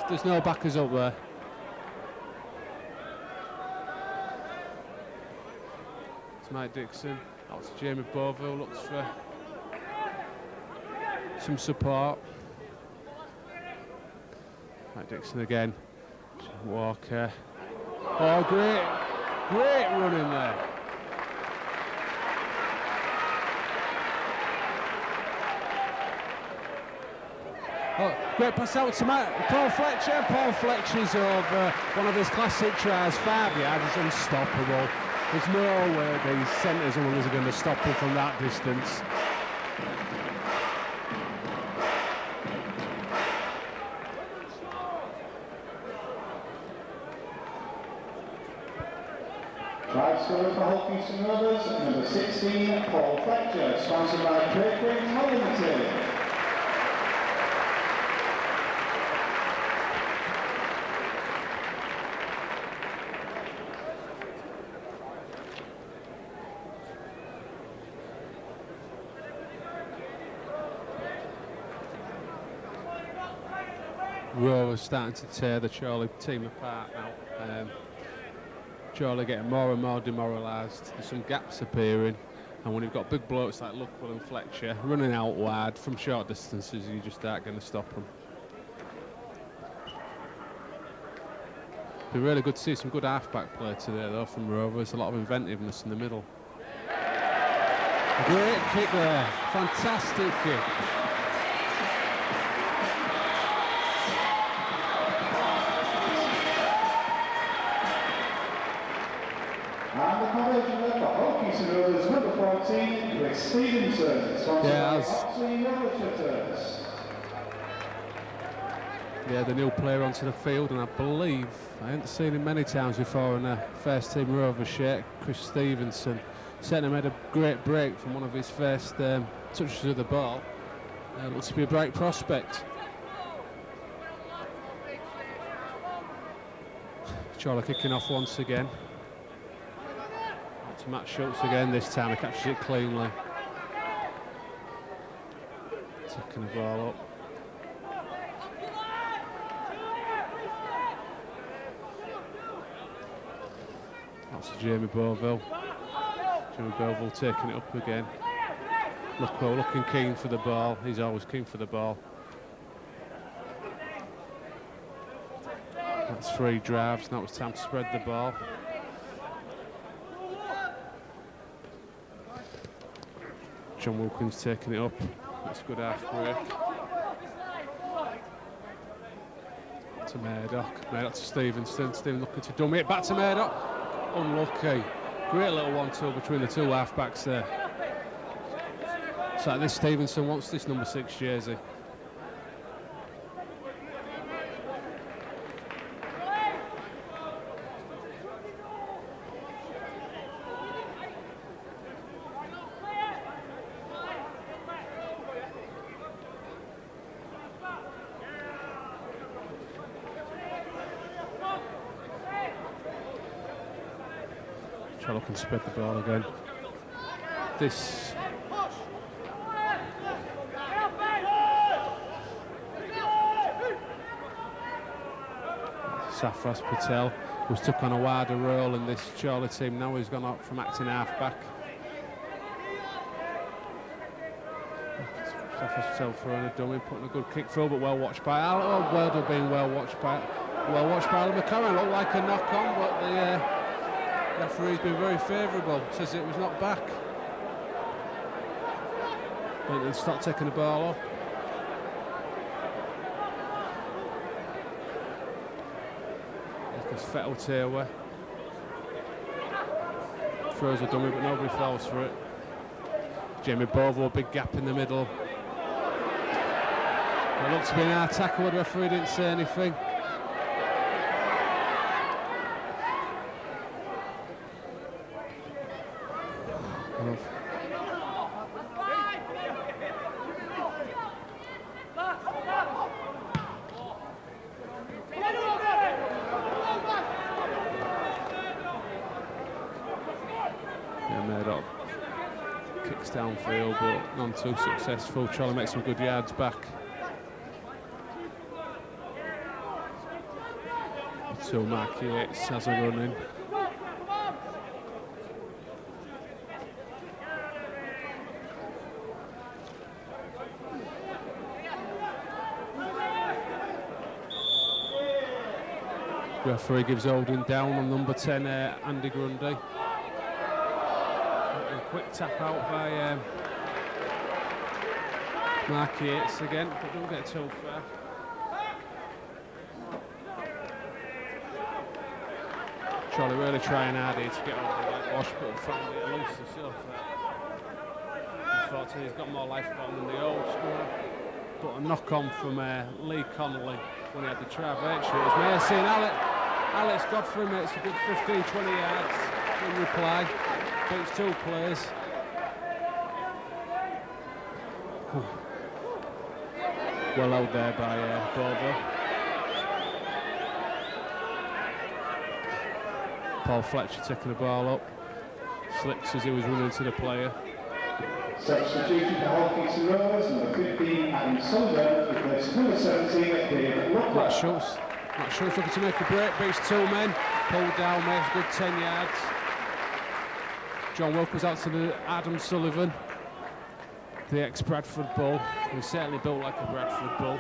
there's no backers up there. It's Mike Dixon, that's Jamie Beauville, looks for some support. Mike Dixon again, Walker. Oh, great run in there. Oh, great pass out to Paul Fletcher. Paul Fletcher's over one of his classic tries, 5 yards, is unstoppable. There's no way these centres and wingers are going to stop him from that distance. top scorer for Hull Kingston Rovers, number 16, Paul Fletcher, sponsored by Craig Limited. Rovers starting to tear the Chorley team apart now. Chorley getting more and more demoralised. There's some gaps appearing, and when you've got big blokes like Luckwell and Fletcher running out wide from short distances, you just aren't going to stop them. Be really good to see some good half-back play today though from Rovers. A lot of inventiveness in the middle. Great kick there, fantastic kick. And the conversion left for Hull Kingston Rovers, number 14, Chris Stevenson, sponsored by Oxley Rubber Shutters. Yeah, the new player onto the field, and I believe, I haven't seen him many times before in a first team Rovers shirt, Chris Stevenson. Certainly made a great break from one of his first touches of the ball. Looks to be a bright prospect. Chorley kicking off once again. To Matt Schultz again, this time he catches it cleanly. Taking the ball up. That's Jamie Boville. Jamie Boville taking it up again. Luckwell looking keen for the ball. He's always keen for the ball. That's 3 drives. Now it's time to spread the ball. John Wilkins taking it up. That's a good half break. To Murdoch. Murdoch to Stevenson. Stevenson looking to dummy it. Back to Murdoch. Unlucky. Great little 1-2 between the two half-backs there. So this Stevenson wants this number 6 jersey. Try look and spread the ball again. This Safras Patel, who's took on a wider role in this Chorley team now. He's gone up from acting half-back. Safras Patel throwing a dummy, putting a good kick through, but well watched by Al. Oh, Wardle being well watched by Alan McCarron. Looked like a knock-on, but the referee's been very favourable. Says it was not back. But they'll start taking the ball off. There's Fettel Taylor. Throws a dummy, but nobody falls for it. Jamie Boville, big gap in the middle. It looks to be an hard tackle, the referee didn't say anything. Murdoch kicks downfield, but none too successful. Trying to make some good yards back. So Mark Yates has a run in. Referee gives holding down on number 10, Andy Grundy. Quick tap out by Mark Yates again, but don't get too far. Chorley really trying hard here to get over the whitewash, but found it loose himself there. Unfortunately, he's got more life bomb than the old school. But a knock on from Lee Connolly when he had the try. It was Macy and Alex Godfrey makes a good 15-20 yards. in reply. Beats 2 players. Well held there by Bovo. Paul Fletcher taking the ball up. Slicks as he was running to the player. Substitution for Hull Kingston Rovers, number 15, Adam Sullivan, replaces number 17, David Lockwood. Matt Schultz looking to make a break, beats 2 men. Pulled down, makes a good 10 yards. John Wilkins out to the Adam Sullivan, the ex-Bradford Bull. He certainly built like a Bradford Bull.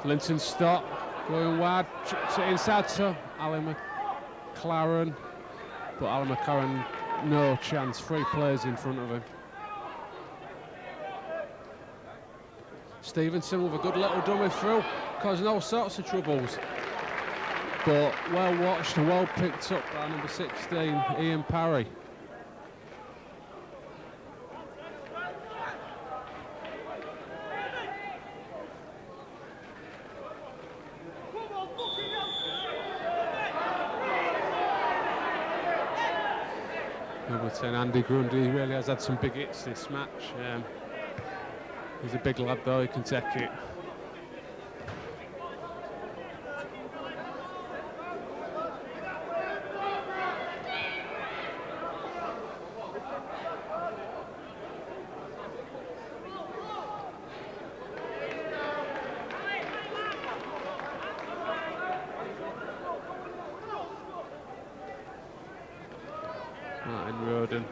Linton Stott going wide, inside to Alan McLaren, but Alan McLaren no chance, 3 players in front of him. Stevenson with a good little dummy through, causing all sorts of troubles. But well watched and well picked up by number 16, Ian Parry. Number 10, Andy Grundy, really has had some big hits this match. He's a big lad though, he can take it. Martin Roden,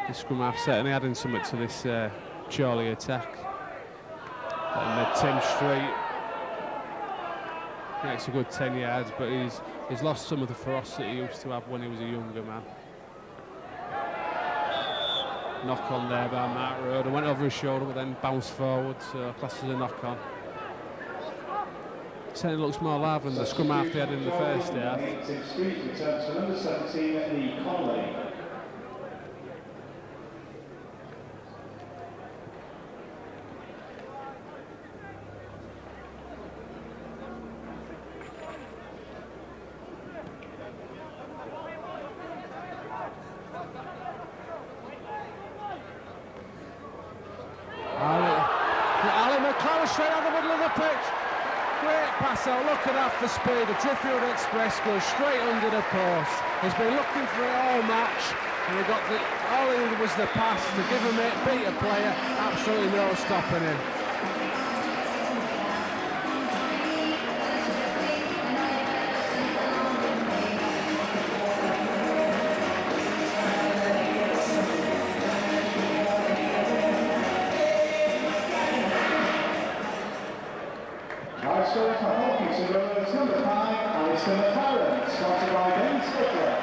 the scrum half certainly adding something to this Chorley attack. And Tim Street makes a good 10 yards, but he's lost some of the ferocity he used to have when he was a younger man. Knock on there by Mark Roden, went over his shoulder but then bounced forward, so class as a knock on. Certainly looks more live than the scrum half they had in the first half. Tim Street returns for number 17, Lee Conley. Alan McLaren straight out the middle of the pitch. Great pass out, look at that for speed. The Driffield Express goes straight under the post. He's been looking for it all match, and he got all he needed was the pass to give him it, beat a player, absolutely no stopping him. Scorer for Hull Kingston Rovers, number 5, Alistair McLaren, sponsored by Ben Stickler.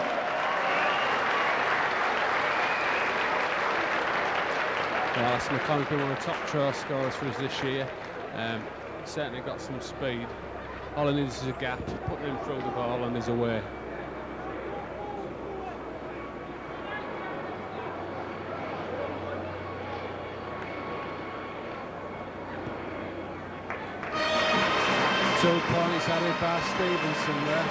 Yeah, Alistair McLaren's been one of the top try scorers for us this year. Certainly got some speed. All he needs is a gap, put him through the ball and he's away. Two points added by Stevenson there.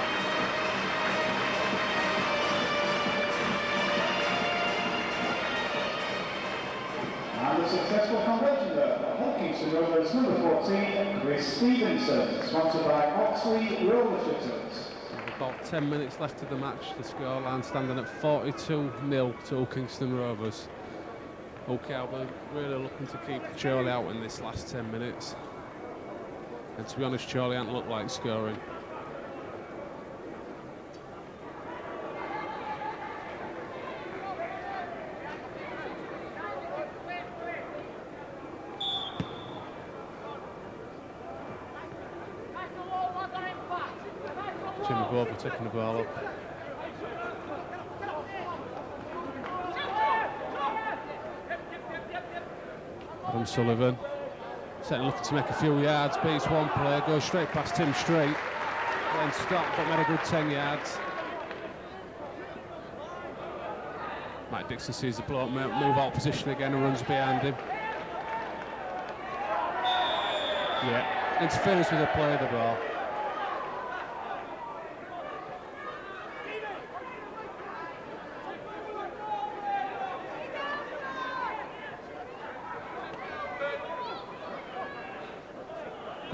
And a successful conversion there for Hull Kingston Rovers, number 14, Chris Stevenson, sponsored by Oxley Roller Shutters. About 10 minutes left of the match, the scoreline standing at 42-0 to Hull Kingston Rovers. Okay, I'll be really looking to keep Chorley out in this last 10 minutes. And to be honest, Chorley hasn't looked like scoring. Jimmy Bobo taking the ball up. Adam Sullivan. Certainly looking to make a few yards, beats one player, goes straight past Tim Street, then stopped but made a good 10 yards. Mike Dixon sees the bloke move out of position again and runs behind him. Yeah, interference with the play of the ball.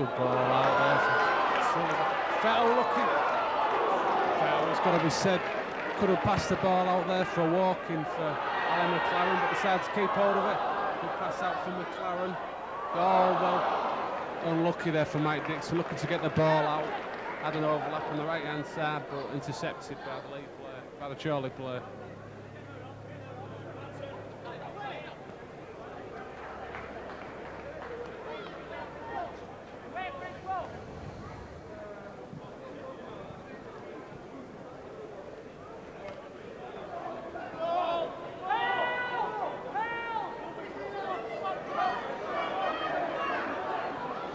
good ball out there. Fettel looking. Fettel, it's got to be said, could have passed the ball out there for a walk-in for Alan McLaren, but decides to keep hold of it. Good pass out for McLaren. Oh, well, unlucky there for Mike Dixon, looking to get the ball out. Had an overlap on the right-hand side, but intercepted by the lead player, by the Chorley player.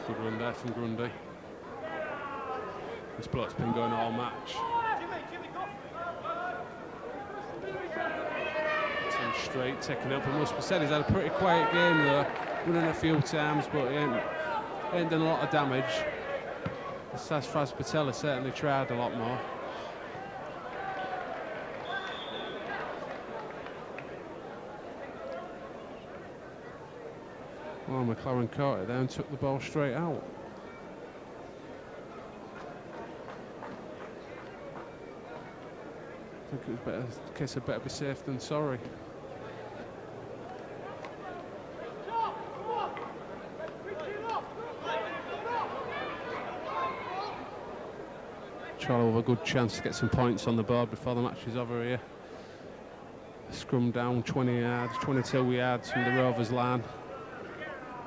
Good run there from Grundy. This bloke's been going all match. Tim Straight taking up. It must be said he's had a pretty quiet game though, running a few times, but he ain't done a lot of damage. Sasfaz Patel has certainly tried a lot more. Well, McLaren caught it there and took the ball straight out. I think it was better, a case of better be safe than sorry. Chorley with a good chance to get some points on the board before the match is over here. Scrum down 20 yards, 22 yards from the Rovers line.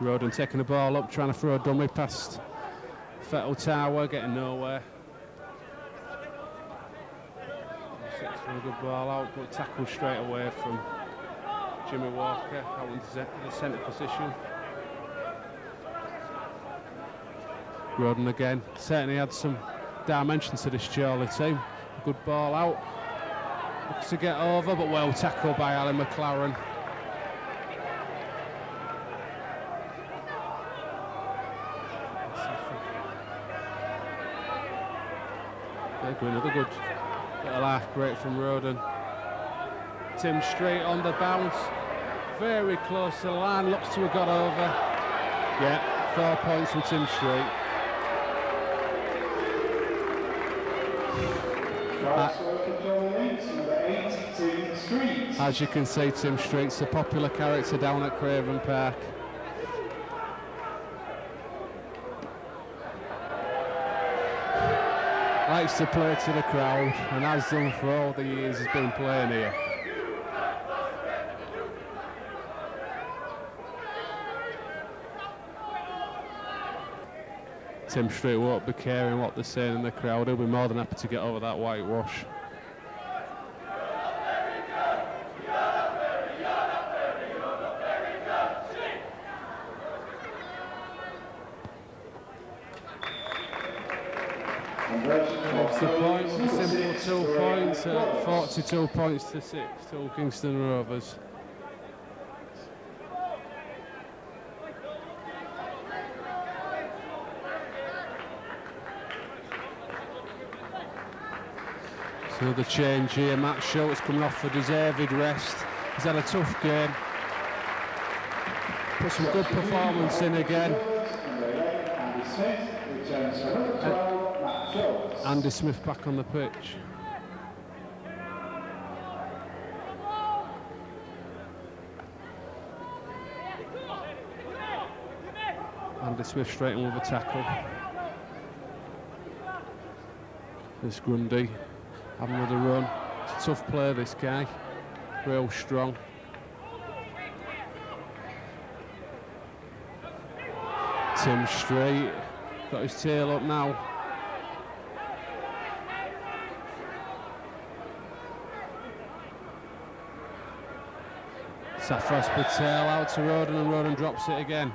Roden taking the ball up, trying to throw a dummy past Fettel Tower, getting nowhere. A good ball out, but tackled straight away from Jimmy Walker out into the centre position. Roden again, certainly had some dimension to this Chorley team. A good ball out, looks to get over, but well tackled by Alan McLaren. Another good little half break from Roden. Tim Straight on the bounce, very close to the line, looks to have got over. Yeah, 4 points from Tim Straight. As you can see, Tim Straight's a popular character down at Craven Park. Likes to play to the crowd and has done for all the years he's been playing here. Tim Straight won't be caring what they're saying in the crowd. He'll be more than happy to get over that whitewash. That's the point, with a simple 2 points at 42 points to 6 to Kingston Rovers. So another change here, Matt Schultz coming off for deserved rest. He's had a tough game. Put some good performance in again. Andy Smith back on the pitch. Andy Smith straight in with a tackle. This Grundy having another run. It's a tough player, this guy. Real strong. Tim Straight got his tail up now. Safras Patel out to Roden, and Roden drops it again.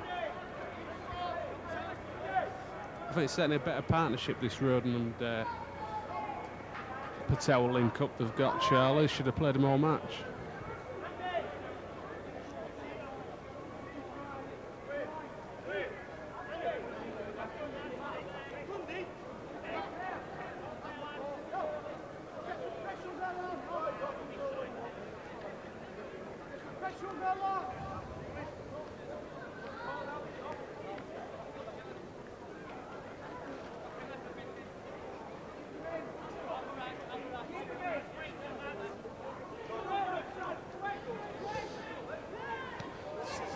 I think it's certainly a better partnership, this Roden and Patel link up they've got. Chorley should have played them all match.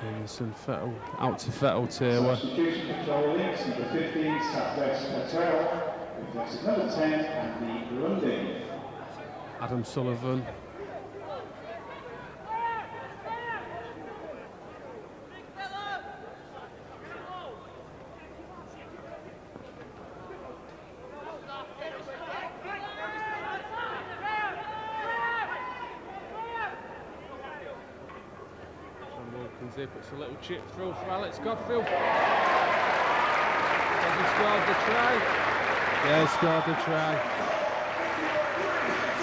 Stevenson, Fettle, out to Fettle Taylor. Substitution for Chorley links, number 15, Southwest Patel, replaces number 10, Andy Grundy. Adam Sullivan. He puts a little chip through for Alex Godfield. Has he scored the try? Yeah, he scored the try.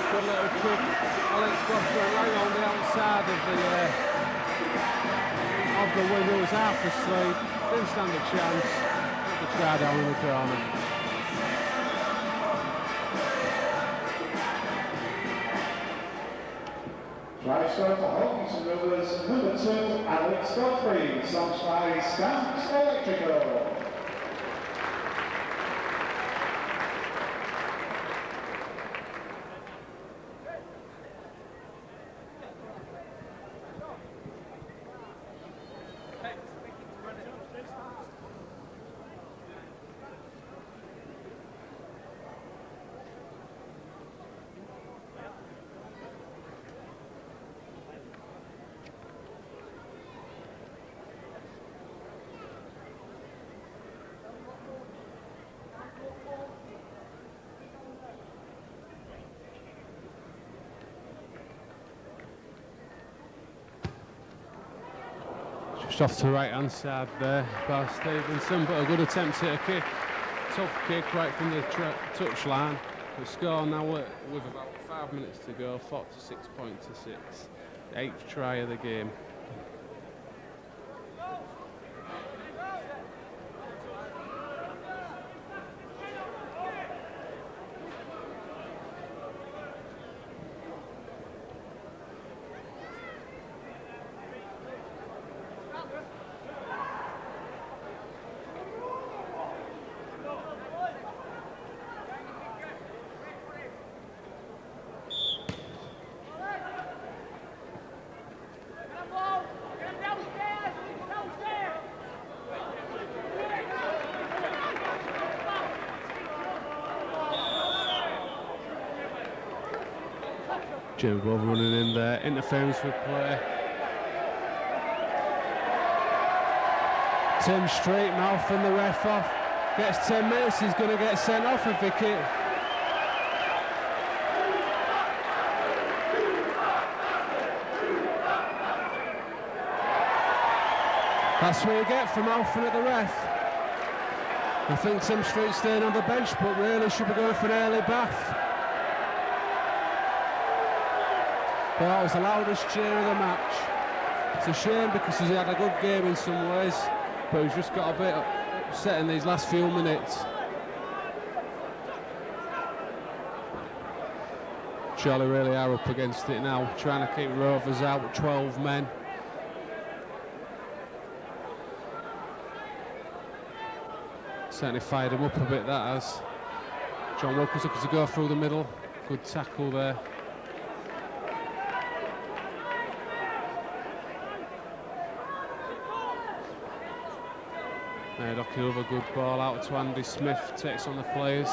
Good little kick. Alex Godfield right on the outside of the wing, who was half asleep. Didn't stand a chance. Put the try down in the corner. Try score for Hawkins and Rovers, number 2, Alex Godfrey, Stamps by Stamps Electrical. Just off to the right hand side there by Stevenson, but a good attempt at a kick. Tough kick right from the touch line. The score now with about 5 minutes to go, 46 points to 6. 8th try of the game. Jim Bob running in there, interference with play. Tim straight mouth and the ref off. Gets 10 minutes, he's going to get sent off if he can. That's what you get from mouthing at the ref. I think Tim Street's staying on the bench, but really should be going for an early bath. But that was the loudest cheer of the match. It's a shame because he's had a good game in some ways, but he's just got a bit upset in these last few minutes. Charlie really are up against it now, trying to keep Rovers out, 12 men. Certainly fired him up a bit, that has. John Wilkins looking to go through the middle. Good tackle there. Knocking over, good ball out to Andy Smith, takes on the players.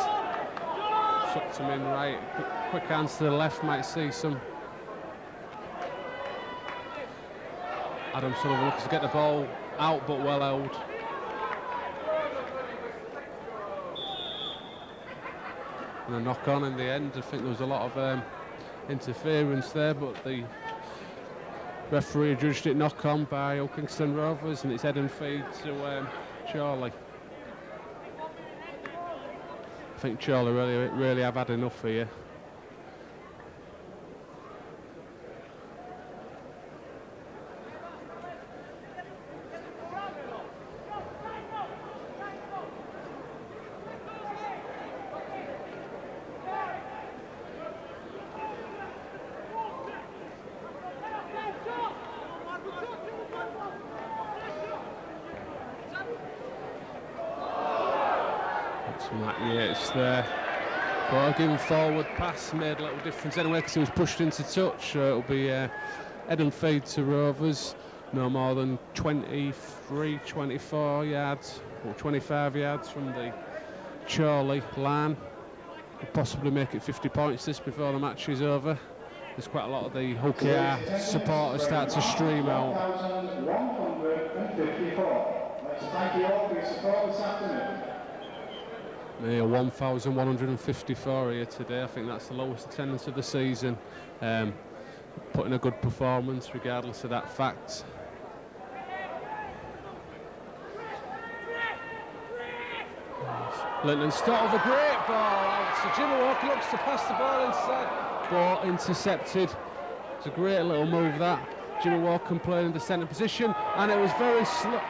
Sucked him in right, quick hands to the left, might see some. Adam Sullivan looks to get the ball out, but well held. And a knock on in the end. I think there was a lot of interference there, but the referee judged it knock on by Ilkeston Rovers, and it's head and feed to Chorley. I think Chorley really have had enough here. It's there, but a given forward pass made a little difference anyway because he was pushed into touch, so it'll be head and feed to Rovers. no more than 23, 24 yards or 25 yards from the chorley line. Could possibly make it 50 points this before the match is over. There's quite a lot of the OKR supporters start to stream out. 1,154. Let's thank you all for your support this afternoon. Yeah, 1,154 here today. I think that's the lowest attendance of the season. Putting a good performance regardless of that fact. Linton Stott with a great ball out. So Jimmy Walker looks to pass the ball inside. Ball intercepted. It's a great little move that. Jimmy Walker playing in the centre position, and it was very slow.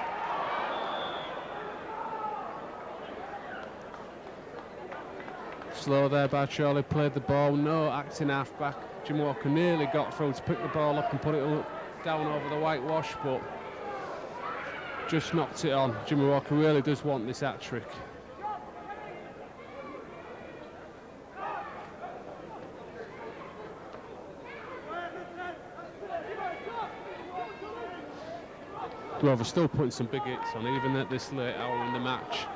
Slow there by Chorley, played the ball, no acting half-back. Jimmy Walker nearly got through to pick the ball up and put it down over the whitewash, but just knocked it on. Jimmy Walker really does want this hat-trick. Rovers still putting some big hits on, even at this late hour in the match.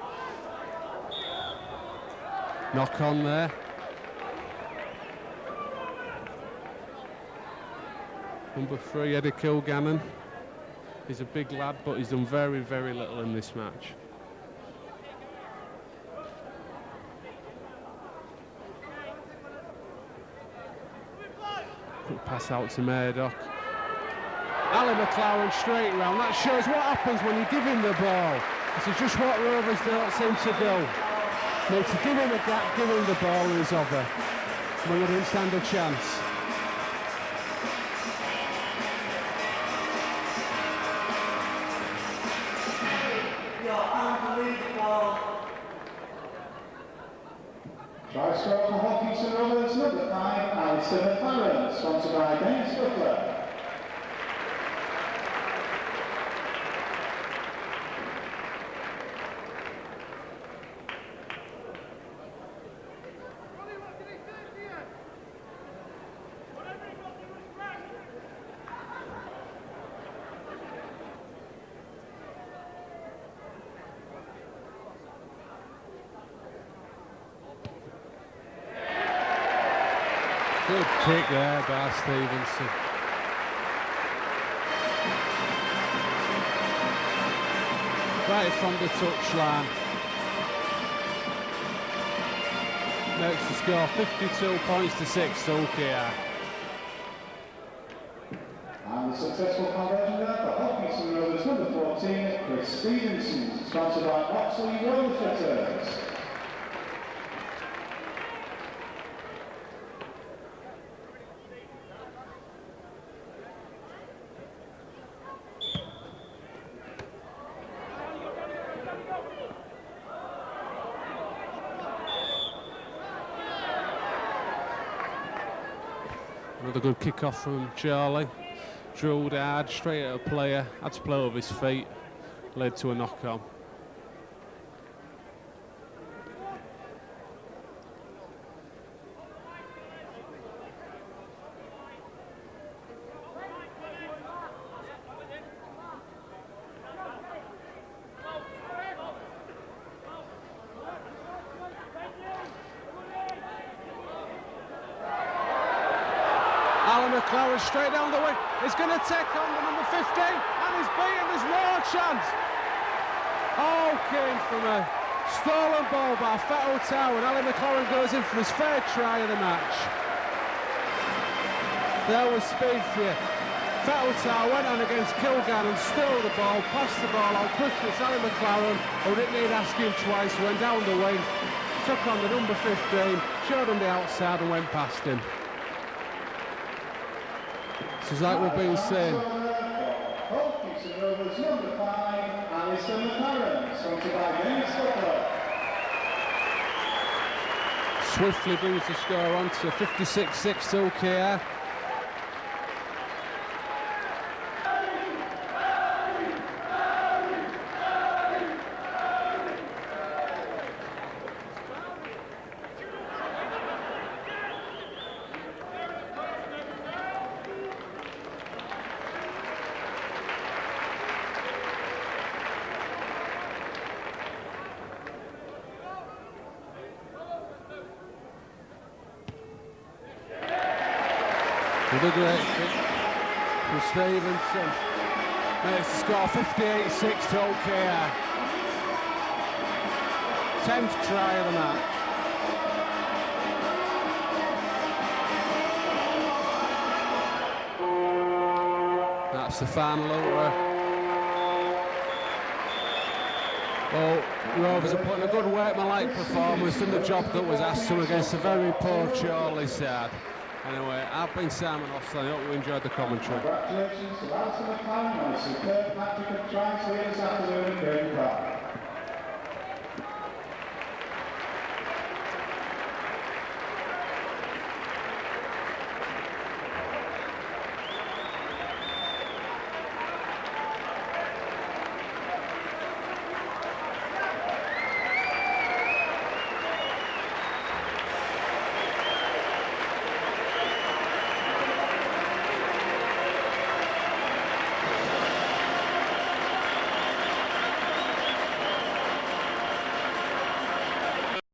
Knock on there. Number 3, Eddie Kilgannon. He's a big lad, but he's done very, very little in this match. Quick pass out to Murdoch. Ali McLaren straight round. That shows what happens when you give him the ball. This is just what Rovers don't seem to do. Need to give him a gap, give him the ball, and he's over. When they didn't stand a chance. Try score for Hopkinson Rovers, number 5, Alistair McLaren, sponsored by Dennis Butler. Good kick there by Stevenson. Right from the touchline. Makes the score 52 points to 6 to OKR. And the successful conversion there for Hopkinson Rovers, number 14, Chris Stevenson, sponsored by Oxley Road Fitters. Another good kick-off from Charlie. Drilled hard, straight at a player, had to play over his feet, led to a knock-on. McLaren straight down the wing. He's going to take on the number 15, and he's beaten. There's no chance. Oh, came from a stolen ball by Fettel Tower, and Ali McLaren goes in for his third try of the match. There was speed for you. Fettel Tower went on against Kilgan and stole the ball, passed the ball out quickly to Ali McLaren, who didn't need asking twice, went down the wing, took on the number 15, showed him the outside and went past him. It's like we've been saying. Hopkinson Rovers, number 5, Alistair McLaren, sponsored by Dennis Butler. Swiftly brings the score on to 56-6 to OKR. With a great kick from Stevenson. Makes the score 58-6 to OKR. 10th try of the match. That's the final over. Well, Rovers are putting a good workmanlike performance in the job that was asked to them against a very poor Chorley side. Anyway, I've been Simon Austin. I hope you enjoyed the commentary. Congratulations to Alison McCann on a superb hat-trick of tries here this afternoon in Green Park.